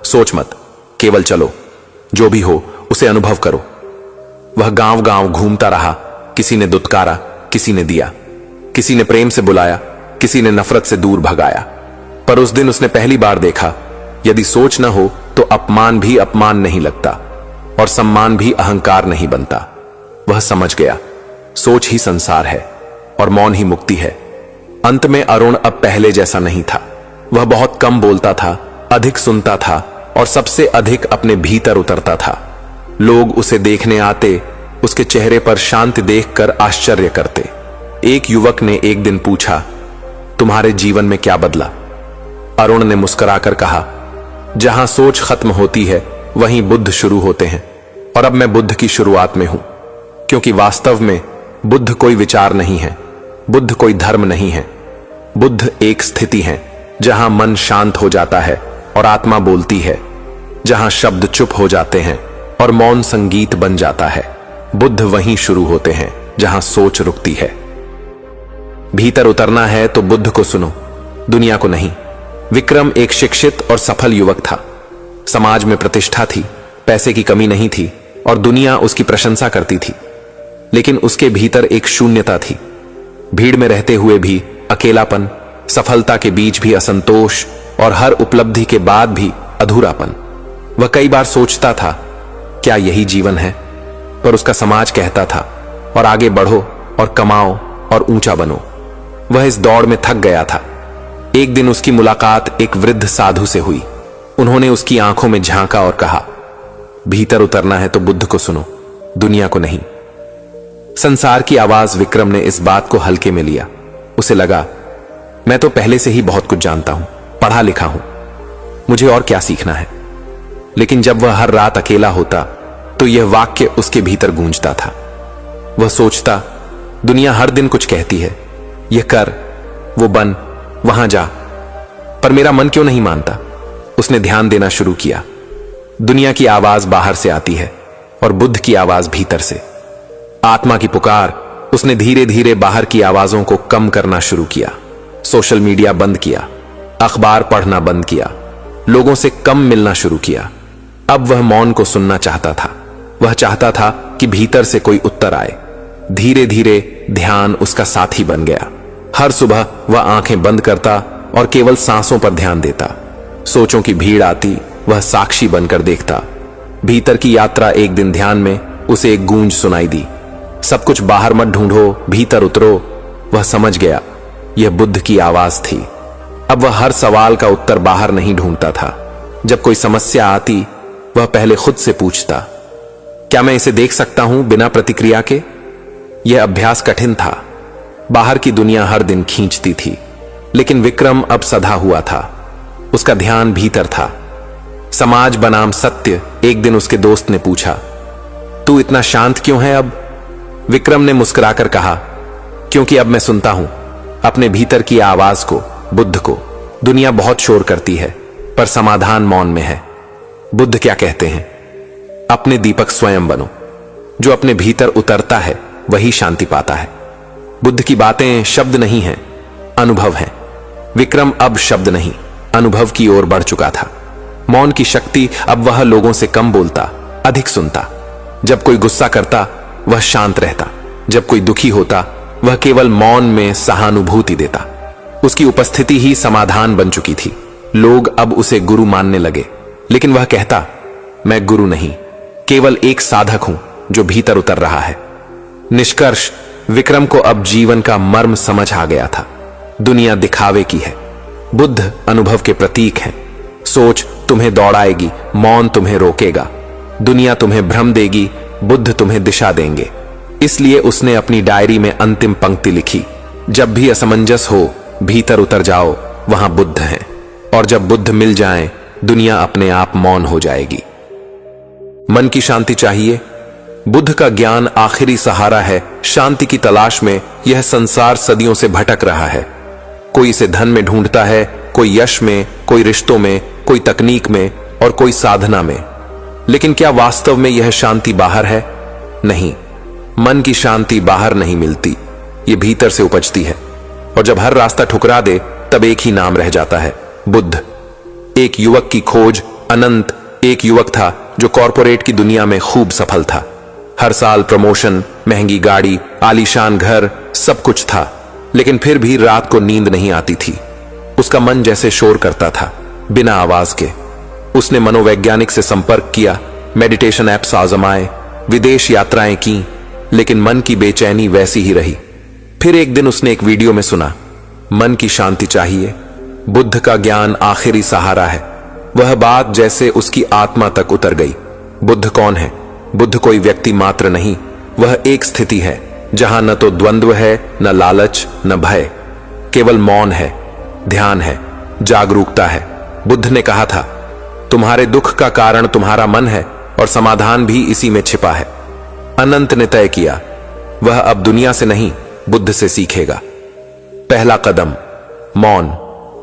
सोच मत, केवल चलो, जो भी हो उसे अनुभव करो। वह गांव गांव घूमता रहा। किसी ने दुत्कारा, किसी ने दिया, किसी ने प्रेम से बुलाया, किसी ने नफरत से दूर भगाया। पर उस दिन उसने पहली बार देखा, यदि सोच न हो तो अपमान भी अपमान नहीं लगता और सम्मान भी अहंकार नहीं बनता। वह समझ गया, सोच ही संसार है और मौन ही मुक्ति है। अंत में अरुण अब पहले जैसा नहीं था। वह बहुत कम बोलता था, अधिक सुनता था और सबसे अधिक अपने भीतर उतरता था। लोग उसे देखने आते, उसके चेहरे पर शांति देखकर आश्चर्य करते। एक युवक ने एक दिन पूछा, तुम्हारे जीवन में क्या बदला? अरुण ने मुस्कुराकर कहा, जहां सोच खत्म होती है वहीं बुद्ध शुरू होते हैं, और अब मैं बुद्ध की शुरुआत में हूं। क्योंकि वास्तव में बुद्ध कोई विचार नहीं है, बुद्ध कोई धर्म नहीं है। बुद्ध एक स्थिति है जहां मन शांत हो जाता है और आत्मा बोलती है, जहां शब्द चुप हो जाते हैं और मौन संगीत बन जाता है। बुद्ध वहीं शुरू होते हैं जहां सोच रुकती है। भीतर उतरना है तो बुद्ध को सुनो, दुनिया को नहीं। विक्रम एक शिक्षित और सफल युवक था। समाज में प्रतिष्ठा थी, पैसे की कमी नहीं थी और दुनिया उसकी प्रशंसा करती थी। लेकिन उसके भीतर एक शून्यता थी। भीड़ में रहते हुए भी अकेलापन, सफलता के बीच भी असंतोष और हर उपलब्धि के बाद भी अधूरापन। वह कई बार सोचता था, क्या यही जीवन है? पर उसका समाज कहता था, और आगे बढ़ो और कमाओ और ऊंचा बनो। वह इस दौड़ में थक गया था। एक दिन उसकी मुलाकात एक वृद्ध साधु से हुई। उन्होंने उसकी आंखों में झांका और कहा, भीतर उतरना है तो बुद्ध को सुनो, दुनिया को नहीं। संसार की आवाज विक्रम ने इस बात को हल्के में लिया। उसे लगा, मैं तो पहले से ही बहुत कुछ जानता हूं, पढ़ा लिखा हूं। मुझे और क्या सीखना है। लेकिन जब वह हर रात अकेला होता तो यह वाक्य उसके भीतर गूंजता था। वह सोचता, दुनिया हर दिन कुछ कहती है, यह कर, वो बन, वहां जा, पर मेरा मन क्यों नहीं मानता। उसने ध्यान देना शुरू किया। दुनिया की आवाज बाहर से आती है और बुद्ध की आवाज भीतर से। आत्मा की पुकार। उसने धीरे धीरे बाहर की आवाजों को कम करना शुरू किया। सोशल मीडिया बंद किया, अखबार पढ़ना बंद किया, लोगों से कम मिलना शुरू किया। अब वह मौन को सुनना चाहता था। वह चाहता था कि भीतर से कोई उत्तर आए। धीरे धीरे ध्यान उसका साथी बन गया। हर सुबह वह आंखें बंद करता और केवल सांसों पर ध्यान देता। सोचों की भीड़ आती, वह साक्षी बनकर देखता। भीतर की यात्रा। एक दिन ध्यान में उसे एक गूंज सुनाई दी, सब कुछ बाहर मत ढूंढो, भीतर उतरो। वह समझ गया, यह बुद्ध की आवाज थी। अब वह हर सवाल का उत्तर बाहर नहीं ढूंढता था। जब कोई समस्या आती, वह पहले खुद से पूछता, क्या मैं इसे देख सकता हूं बिना प्रतिक्रिया के। यह अभ्यास कठिन था। बाहर की दुनिया हर दिन खींचती थी, लेकिन विक्रम अब सधा हुआ था। उसका ध्यान भीतर था। समाज बनाम सत्य। एक दिन उसके दोस्त ने पूछा, तू इतना शांत क्यों है अब। विक्रम ने मुस्कुराकर कहा, क्योंकि अब मैं सुनता हूं अपने भीतर की आवाज को, बुद्ध को। दुनिया बहुत शोर करती है, पर समाधान मौन में है। बुद्ध क्या कहते हैं, अपने दीपक स्वयं बनो। जो अपने भीतर उतरता है वही शांति पाता है। बुद्ध की बातें शब्द नहीं हैं, अनुभव हैं। विक्रम अब शब्द नहीं, अनुभव की ओर बढ़ चुका था। मौन की शक्ति। अब वह लोगों से कम बोलता, अधिक सुनता। जब कोई गुस्सा करता, वह शांत रहता। जब कोई दुखी होता, वह केवल मौन में सहानुभूति देता। उसकी उपस्थिति ही समाधान बन चुकी थी। लोग अब उसे गुरु मानने लगे, लेकिन वह कहता, मैं गुरु नहीं, केवल एक साधक हूं जो भीतर उतर रहा है। निष्कर्ष, विक्रम को अब जीवन का मर्म समझ आ गया था। दुनिया दिखावे की है, बुद्ध अनुभव के प्रतीक हैं। सोच तुम्हें दौड़ाएगी, मौन तुम्हें रोकेगा। दुनिया तुम्हें भ्रम देगी, बुद्ध तुम्हें दिशा देंगे। इसलिए उसने अपनी डायरी में अंतिम पंक्ति लिखी, जब भी असमंजस हो, भीतर उतर जाओ, वहां बुद्ध हैं। और जब बुद्ध मिल जाएं, दुनिया अपने आप मौन हो जाएगी। मन की शांति चाहिए। बुद्ध का ज्ञान आखिरी सहारा है। शांति की तलाश में यह संसार सदियों से भटक रहा है। कोई इसे धन में ढूंढता है, कोई यश में, कोई रिश्तों में, कोई तकनीक में और कोई साधना में। लेकिन क्या वास्तव में यह शांति बाहर है? नहीं, मन की शांति बाहर नहीं मिलती, ये भीतर से उपजती है। और जब हर रास्ता ठुकरा दे, तब एक ही नाम रह जाता है, बुद्ध। एक युवक की खोज। अनंत एक युवक था जो कॉरपोरेट की दुनिया में खूब सफल था। हर साल प्रमोशन, महंगी गाड़ी, आलीशान घर, सब कुछ था। लेकिन फिर भी रात को नींद नहीं आती थी। उसका मन जैसे शोर करता था, बिना आवाज के। उसने मनोवैज्ञानिक से संपर्क किया, मेडिटेशन ऐप्स आजमाए, विदेश यात्राएं की, लेकिन मन की बेचैनी वैसी ही रही। फिर एक दिन उसने एक वीडियो में सुना, मन की शांति चाहिए, बुद्ध का ज्ञान आखिरी सहारा है। वह बात जैसे उसकी आत्मा तक उतर गई। बुद्ध कौन है? बुद्ध कोई व्यक्ति मात्र नहीं, वह एक स्थिति है जहां न तो द्वंद्व है, न लालच, न भय, केवल मौन है, ध्यान है, जागरूकता है। बुद्ध ने कहा था, तुम्हारे दुख का कारण तुम्हारा मन है और समाधान भी इसी में छिपा है। अनंत ने तय किया, वह अब दुनिया से नहीं, बुद्ध से सीखेगा। पहला कदम, मौन।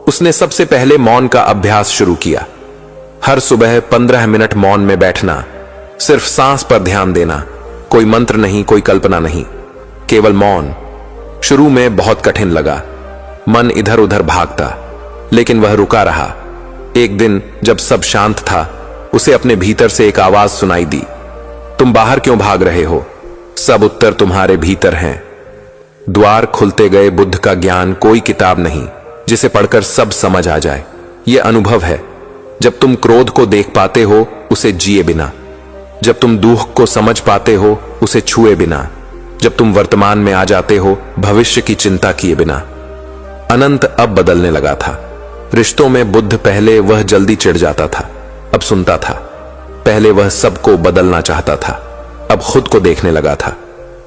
उसने सबसे पहले मौन का अभ्यास शुरू किया। हर सुबह 15 मिनट मौन में बैठना, सिर्फ सांस पर ध्यान देना, कोई मंत्र नहीं, कोई कल्पना नहीं, केवल मौन। शुरू में बहुत कठिन लगा, मन इधर उधर भागता, लेकिन वह रुका रहा। एक दिन जब सब शांत था, उसे अपने भीतर से एक आवाज सुनाई दी, तुम बाहर क्यों भाग रहे हो? सब उत्तर तुम्हारे भीतर हैं। द्वार खुलते गए। बुद्ध का ज्ञान कोई किताब नहीं जिसे पढ़कर सब समझ आ जाए। यह अनुभव है। जब तुम क्रोध को देख पाते हो, उसे जिए बिना। जब तुम दुख को समझ पाते हो, उसे छुए बिना। जब तुम वर्तमान में आ जाते हो, भविष्य की चिंता किए बिना। अनंत अब बदलने लगा था। रिश्तों में बुद्ध पहले वह जल्दी चिढ़ जाता था, अब सुनता था। पहले वह सबको बदलना चाहता था, अब खुद को देखने लगा था।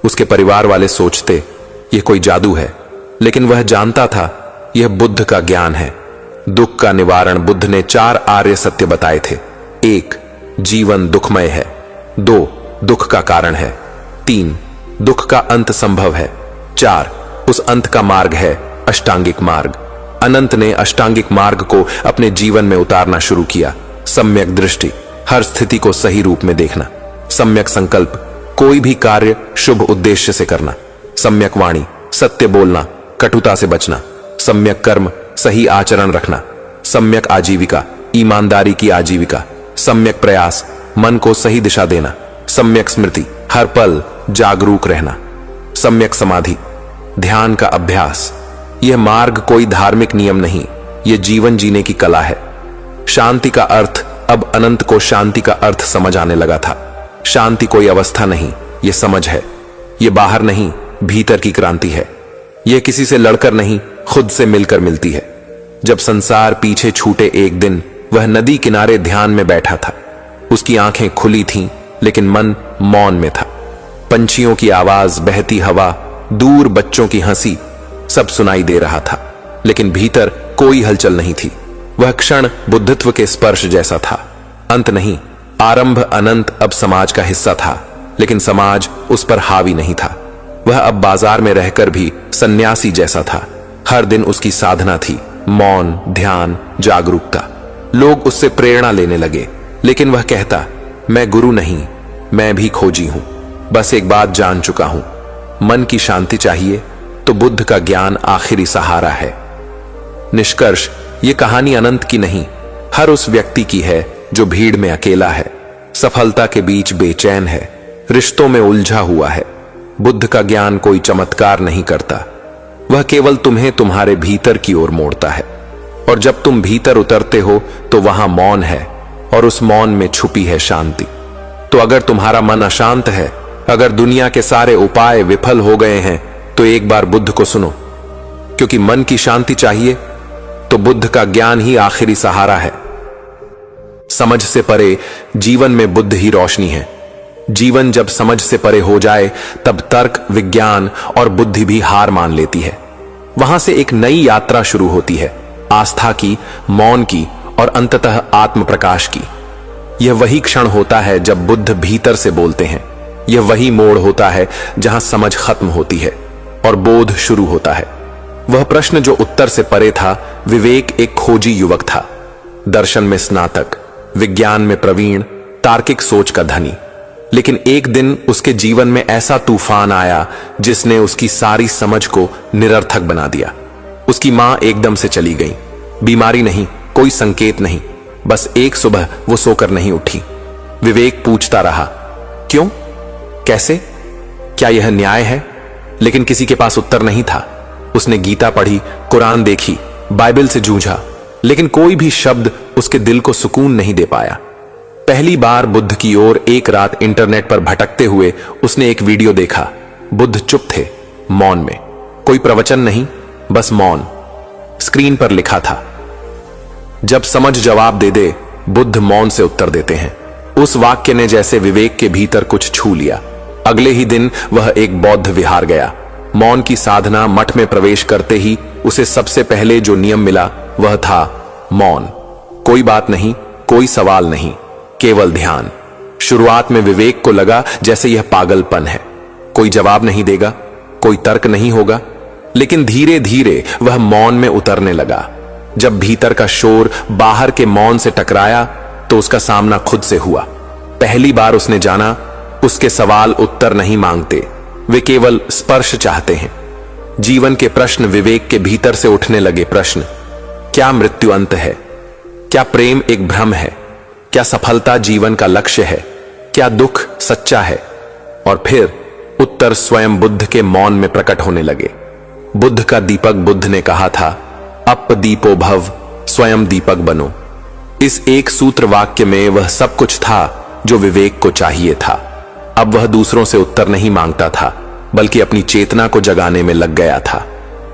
उसके परिवार वाले सोचते यह कोई जादू है, लेकिन वह जानता था यह बुद्ध का ज्ञान है। दुख का निवारण बुद्ध ने 4 आर्य सत्य बताए थे। 1. जीवन दुखमय है। 2. दुख का कारण है। 3. दुख का अंत संभव है। 4. उस अंत का मार्ग है अष्टांगिक मार्ग। अनंत ने अष्टांगिक मार्ग को अपने जीवन में उतारना शुरू किया। सम्यक दृष्टि, हर स्थिति को सही रूप में देखना। सम्यक संकल्प, कोई भी कार्य शुभ उद्देश्य से करना। सम्यक वाणी, सत्य बोलना, कटुता से बचना। सम्यक कर्म, सही आचरण रखना। सम्यक आजीविका, ईमानदारी की आजीविका। सम्यक प्रयास, मन को सही दिशा देना। सम्यक स्मृति, हर पल जागरूक रहना। सम्यक समाधि, ध्यान का अभ्यास। यह मार्ग कोई धार्मिक नियम नहीं, यह जीवन जीने की कला है। शांति का अर्थ, अब अनंत को शांति का अर्थ समझ आने लगा था। शांति कोई अवस्था नहीं, यह समझ है। यह बाहर नहीं, भीतर की क्रांति है। यह किसी से लड़कर नहीं, खुद से मिलकर मिलती है। जब संसार पीछे छूटे एक दिन, वह नदी किनारे ध्यान में बैठा था। उसकी आंखें खुली थीं, लेकिन मन मौन में था। पंछियों की आवाज, बहती हवा, दूर बच्चों की हंसी, सब सुनाई दे रहा था, लेकिन भीतर कोई हलचल नहीं थी। वह क्षण बुद्धत्व के स्पर्श जैसा था। अंत नहीं, आरंभ अनंत अब समाज का हिस्सा था, लेकिन समाज उस पर हावी नहीं था। वह अब बाजार में रहकर भी सन्यासी जैसा था। हर दिन उसकी साधना थी, मौन, ध्यान, जागरूकता। लोग उससे प्रेरणा लेने लगे, लेकिन वह कहता, मैं गुरु नहीं, मैं भी खोजी हूं। बस एक बात जान चुका हूं, मन की शांति चाहिए तो बुद्ध का ज्ञान आखिरी सहारा है। निष्कर्ष, ये कहानी अनंत की नहीं, हर उस व्यक्ति की है जो भीड़ में अकेला है, सफलता के बीच बेचैन है, रिश्तों में उलझा हुआ है। बुद्ध का ज्ञान कोई चमत्कार नहीं करता, वह केवल तुम्हें तुम्हारे भीतर की ओर मोड़ता है। और जब तुम भीतर उतरते हो तो वहां मौन है, और उस मौन में छुपी है शांति। तो अगर तुम्हारा मन अशांत है, अगर दुनिया के सारे उपाय विफल हो गए हैं, तो एक बार बुद्ध को सुनो, क्योंकि मन की शांति चाहिए तो बुद्ध का ज्ञान ही आखिरी सहारा है। समझ से परे जीवन में बुद्ध ही रोशनी है। जीवन जब समझ से परे हो जाए, तब तर्क, विज्ञान और बुद्धि भी हार मान लेती है। वहां से एक नई यात्रा शुरू होती है, आस्था की, मौन की और अंततः आत्म प्रकाश की। यह वही क्षण होता है जब बुद्ध भीतर से बोलते हैं। यह वही मोड़ होता है जहां समझ खत्म होती है और बोध शुरू होता है। वह प्रश्न जो उत्तर से परे था, विवेक एक खोजी युवक था, दर्शन में स्नातक, विज्ञान में प्रवीण, तार्किक सोच का धनी। लेकिन एक दिन उसके जीवन में ऐसा तूफान आया जिसने उसकी सारी समझ को निरर्थक बना दिया। उसकी मां एकदम से चली गई। बीमारी नहीं, कोई संकेत नहीं, बस एक सुबह वो सोकर नहीं उठी। विवेक पूछता रहा, क्यों, कैसे, क्या यह न्याय है? लेकिन किसी के पास उत्तर नहीं था। उसने गीता पढ़ी, कुरान देखी, बाइबल से जूझा, लेकिन कोई भी शब्द उसके दिल को सुकून नहीं दे पाया। पहली बार बुद्ध की ओर एक रात इंटरनेट पर भटकते हुए उसने एक वीडियो देखा। बुद्ध चुप थे, मौन में, कोई प्रवचन नहीं, बस मौन। स्क्रीन पर लिखा था, जब समझ जवाब दे दे, बुद्ध मौन से उत्तर देते हैं। उस वाक्य ने जैसे विवेक के भीतर कुछ छू लिया। अगले ही दिन वह एक बौद्ध विहार गया। मौन की साधना मठ में प्रवेश करते ही उसे सबसे पहले जो नियम मिला वह था मौन। कोई बात नहीं, कोई सवाल नहीं, केवल ध्यान। शुरुआत में विवेक को लगा जैसे यह पागलपन है, कोई जवाब नहीं देगा, कोई तर्क नहीं होगा। लेकिन धीरे धीरे वह मौन में उतरने लगा। जब भीतर का शोर बाहर के मौन से टकराया तो उसका सामना खुद से हुआ। पहली बार उसने जाना, उसके सवाल उत्तर नहीं मांगते, वे केवल स्पर्श चाहते हैं। जीवन के प्रश्न विवेक के भीतर से उठने लगे। प्रश्न, क्या मृत्यु अंत है? क्या प्रेम एक भ्रम है? क्या सफलता जीवन का लक्ष्य है? क्या दुख सच्चा है? और फिर उत्तर स्वयं बुद्ध के मौन में प्रकट होने लगे। बुद्ध का दीपक, बुद्ध ने कहा था, अप दीपो भव, स्वयं दीपक बनो। इस एक सूत्र वाक्य में वह सब कुछ था जो विवेक को चाहिए था। अब वह दूसरों से उत्तर नहीं मांगता था, बल्कि अपनी चेतना को जगाने में लग गया था।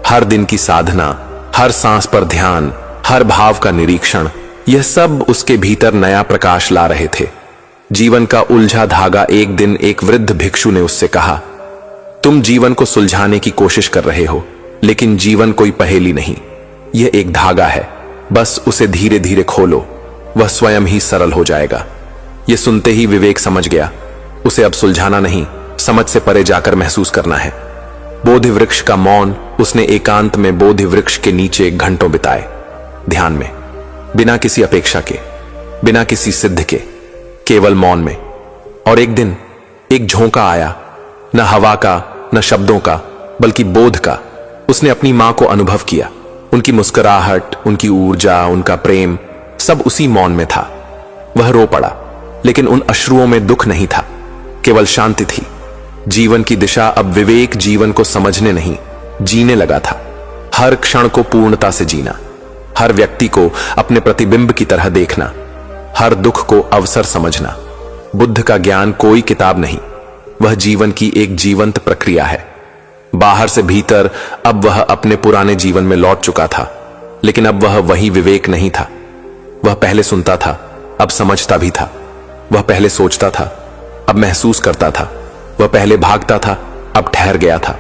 हर दिन की साधना, हर सांस पर ध्यान, हर भाव का निरीक्षण, यह सब उसके भीतर नया प्रकाश ला रहे थे। जीवन का उलझा धागा। एक दिन एक वृद्ध भिक्षु ने उससे कहा, तुम जीवन को सुलझाने की कोशिश कर रहे हो, लेकिन जीवन कोई पहेली नहीं, यह एक धागा है। बस उसे धीरे धीरे खोलो, वह स्वयं ही सरल हो जाएगा। यह सुनते ही विवेक समझ गया, उसे अब सुलझाना नहीं, समझ से परे जाकर महसूस करना है। बोधि वृक्ष का मौन उसने एकांत में बोधि वृक्ष के नीचे घंटों बिताए, ध्यान में, बिना किसी अपेक्षा के, बिना किसी सिद्ध के, केवल मौन में। और एक दिन एक झोंका आया, न हवा का न शब्दों का, बल्कि बोध का। उसने अपनी मां को अनुभव किया, उनकी मुस्कुराहट, उनकी ऊर्जा, उनका प्रेम, सब उसी मौन में था। वह रो पड़ा, लेकिन उन अश्रुओं में दुख नहीं था, केवल शांति थी। जीवन की दिशा अब विवेक जीवन को समझने नहीं, जीने लगा था। हर क्षण को पूर्णता से जीना, हर व्यक्ति को अपने प्रतिबिंब की तरह देखना, हर दुख को अवसर समझना। बुद्ध का ज्ञान कोई किताब नहीं, वह जीवन की एक जीवंत प्रक्रिया है। बाहर से भीतर अब वह अपने पुराने जीवन में लौट चुका था, लेकिन अब वह वही विवेक नहीं था। वह पहले सुनता था, अब समझता भी था। वह पहले सोचता था, अब महसूस करता था। वह पहले भागता था, अब ठहर गया था।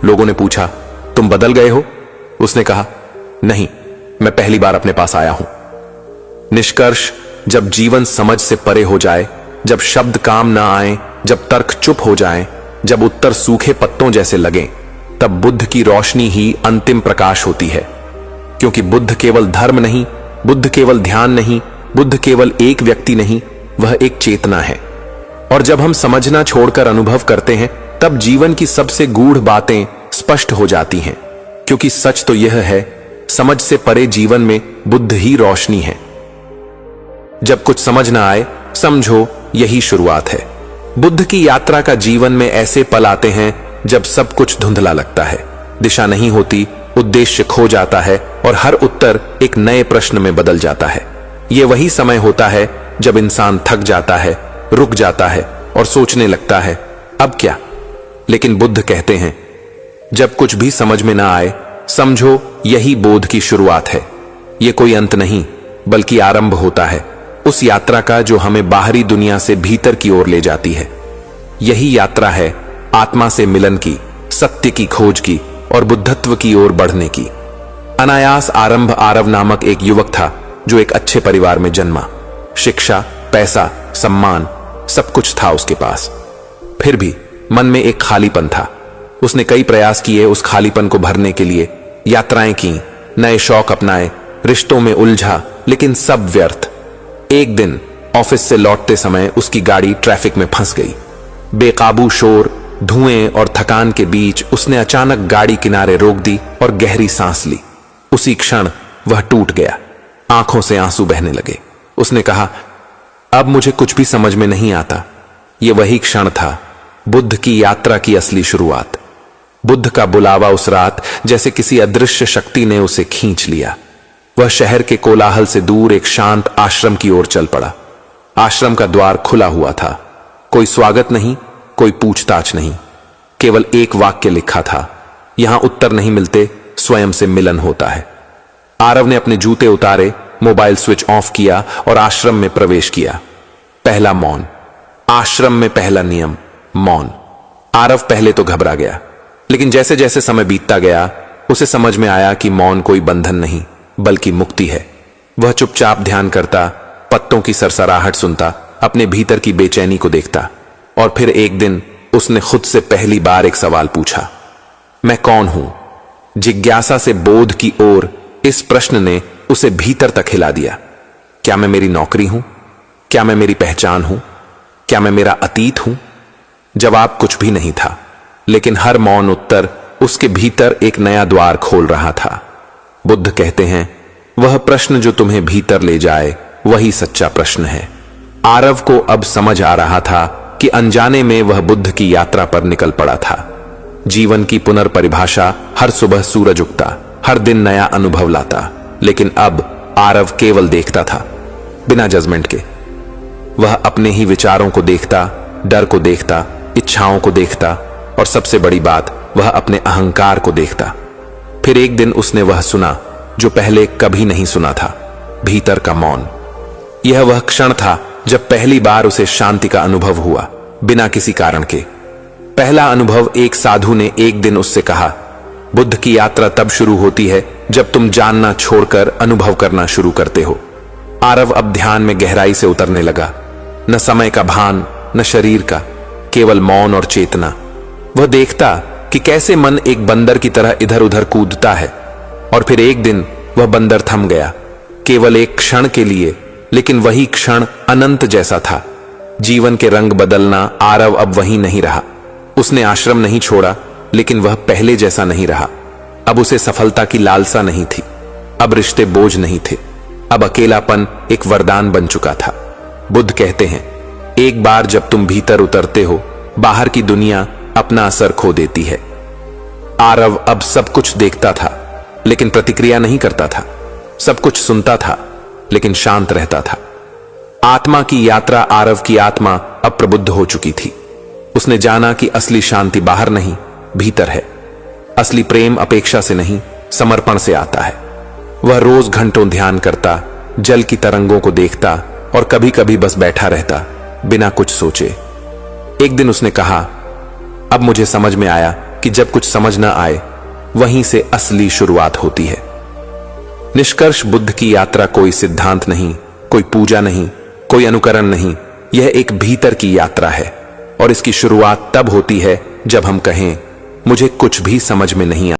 लोगों ने पूछा, तुम बदल गए हो? उसने कहा, नहीं, मैं पहली बार अपने पास आया हूं। निष्कर्ष, जब जीवन समझ से परे हो जाए, जब शब्द काम ना आए, जब तर्क चुप हो जाएं, जब उत्तर सूखे पत्तों जैसे लगें, तब बुद्ध की रोशनी ही अंतिम प्रकाश होती है। क्योंकि बुद्ध केवल धर्म नहीं, बुद्ध केवल ध्यान नहीं, बुद्ध केवल एक व्यक्ति नहीं, वह एक चेतना है। और जब हम समझना छोड़कर अनुभव करते हैं, तब जीवन की सबसे गूढ़ बातें स्पष्ट हो जाती हैं। क्योंकि सच तो यह है, समझ से परे जीवन में बुद्ध ही रोशनी है। जब कुछ समझ ना आए, समझो यही शुरुआत है। बुद्ध की यात्रा का जीवन में ऐसे पल आते हैं जब सब कुछ धुंधला लगता है, दिशा नहीं होती, उद्देश्य खो जाता है और हर उत्तर एक नए प्रश्न में बदल जाता है। यह वही समय होता है जब इंसान थक जाता है, रुक जाता है और सोचने लगता है, अब क्या? लेकिन बुद्ध कहते हैं, जब कुछ भी समझ में ना आए, समझो यही बोध की शुरुआत है। यह कोई अंत नहीं, बल्कि आरंभ होता है उस यात्रा का जो हमें बाहरी दुनिया से भीतर की ओर ले जाती है। यही यात्रा है आत्मा से मिलन की, सत्य की खोज की और बुद्धत्व की ओर बढ़ने की। अनायास आरंभ आरव नामक एक युवक था जो एक अच्छे परिवार में जन्मा। शिक्षा, पैसा, सम्मान, सब कुछ था उसके पास। फिर भी मन में एक खालीपन था। उसने कई प्रयास किए उस खालीपन को भरने के लिए, यात्राएं की, नए शौक अपनाए, रिश्तों में उलझा, लेकिन सब व्यर्थ। एक दिन ऑफिस से लौटते समय उसकी गाड़ी ट्रैफिक में फंस गई। बेकाबू शोर, धुएं और थकान के बीच उसने अचानक गाड़ी किनारे रोक दी और गहरी सांस ली। उसी क्षण वह टूट गया, आंखों से आंसू बहने लगे। उसने कहा, अब मुझे कुछ भी समझ में नहीं आता। यह वही क्षण था, बुद्ध की यात्रा की असली शुरुआत। बुद्ध का बुलावा उस रात जैसे किसी अदृश्य शक्ति ने उसे खींच लिया। वह शहर के कोलाहल से दूर एक शांत आश्रम की ओर चल पड़ा। आश्रम का द्वार खुला हुआ था। कोई स्वागत नहीं, कोई पूछताछ नहीं, केवल एक वाक्य लिखा था, यहां उत्तर नहीं मिलते, स्वयं से मिलन होता है। आरव ने अपने जूते उतारे, मोबाइल स्विच ऑफ किया और आश्रम में प्रवेश किया। पहला मौन। आश्रम में पहला नियम, मौन। आरव पहले तो घबरा गया, लेकिन जैसे जैसे समय बीतता गया उसे समझ में आया कि मौन कोई बंधन नहीं, बल्कि मुक्ति है। वह चुपचाप ध्यान करता, पत्तों की सरसराहट सुनता, अपने भीतर की बेचैनी को देखता। और फिर एक दिन उसने खुद से पहली बार एक सवाल पूछा, मैं कौन हूं? जिज्ञासा से बोध की ओर इस प्रश्न ने उसे भीतर तक हिला दिया। क्या मैं मेरी नौकरी हूं? क्या मैं मेरी पहचान हूं? क्या मैं मेरा अतीत हूं? जवाब कुछ भी नहीं था, लेकिन हर मौन उत्तर उसके भीतर एक नया द्वार खोल रहा था। बुद्ध कहते हैं, वह प्रश्न जो तुम्हें भीतर ले जाए वही सच्चा प्रश्न है। आरव को अब समझ आ रहा था कि अनजाने में वह बुद्ध की यात्रा पर निकल पड़ा था। जीवन की पुनर्परिभाषा हर सुबह सूरज उगता, हर दिन नया अनुभव लाता, लेकिन अब आरव केवल देखता था, बिना जजमेंट के। वह अपने ही विचारों को देखता, डर को देखता, इच्छाओं को देखता और सबसे बड़ी बात, वह अपने अहंकार को देखता। फिर एक दिन उसने वह सुना जो पहले कभी नहीं सुना था, भीतर का मौन। यह वह क्षण था जब पहली बार उसे शांति का अनुभव हुआ, बिना किसी कारण के। पहला अनुभव, एक साधु ने एक दिन उससे कहा, बुद्ध की यात्रा तब शुरू होती है जब तुम जानना छोड़कर अनुभव करना शुरू करते हो। आरव अब ध्यान में गहराई से उतरने लगा। न समय का भान, न शरीर का, केवल मौन और चेतना। वह देखता कि कैसे मन एक बंदर की तरह इधर उधर कूदता है, और फिर एक दिन वह बंदर थम गया, केवल एक क्षण के लिए, लेकिन वही क्षण अनंत जैसा था। जीवन के रंग बदलना। आरव अब वहीं नहीं रहा। उसने आश्रम नहीं छोड़ा, लेकिन वह पहले जैसा नहीं रहा। अब उसे सफलता की लालसा नहीं थी, अब रिश्ते बोझ नहीं थे, अब अकेलापन एक वरदान बन चुका था। बुद्ध कहते हैं, एक बार जब तुम भीतर उतरते हो, बाहर की दुनिया अपना असर खो देती है। आरव अब सब कुछ देखता था, लेकिन प्रतिक्रिया नहीं करता था। सब कुछ सुनता था, लेकिन शांत रहता था। आत्मा की यात्रा। आरव की आत्मा अब प्रबुद्ध हो चुकी थी। उसने जाना कि असली शांति बाहर नहीं, भीतर है। असली प्रेम अपेक्षा से नहीं, समर्पण से आता है। वह रोज घंटों ध्यान करता, जल की तरंगों को देखता और कभी कभी बस बैठा रहता, बिना कुछ सोचे। एक दिन उसने कहा, अब मुझे समझ में आया कि जब कुछ समझ न आए, वहीं से असली शुरुआत होती है। निष्कर्ष, बुद्ध की यात्रा कोई सिद्धांत नहीं, कोई पूजा नहीं, कोई अनुकरण नहीं। यह एक भीतर की यात्रा है, और इसकी शुरुआत तब होती है जब हम कहें, मुझे कुछ भी समझ में नहीं आता।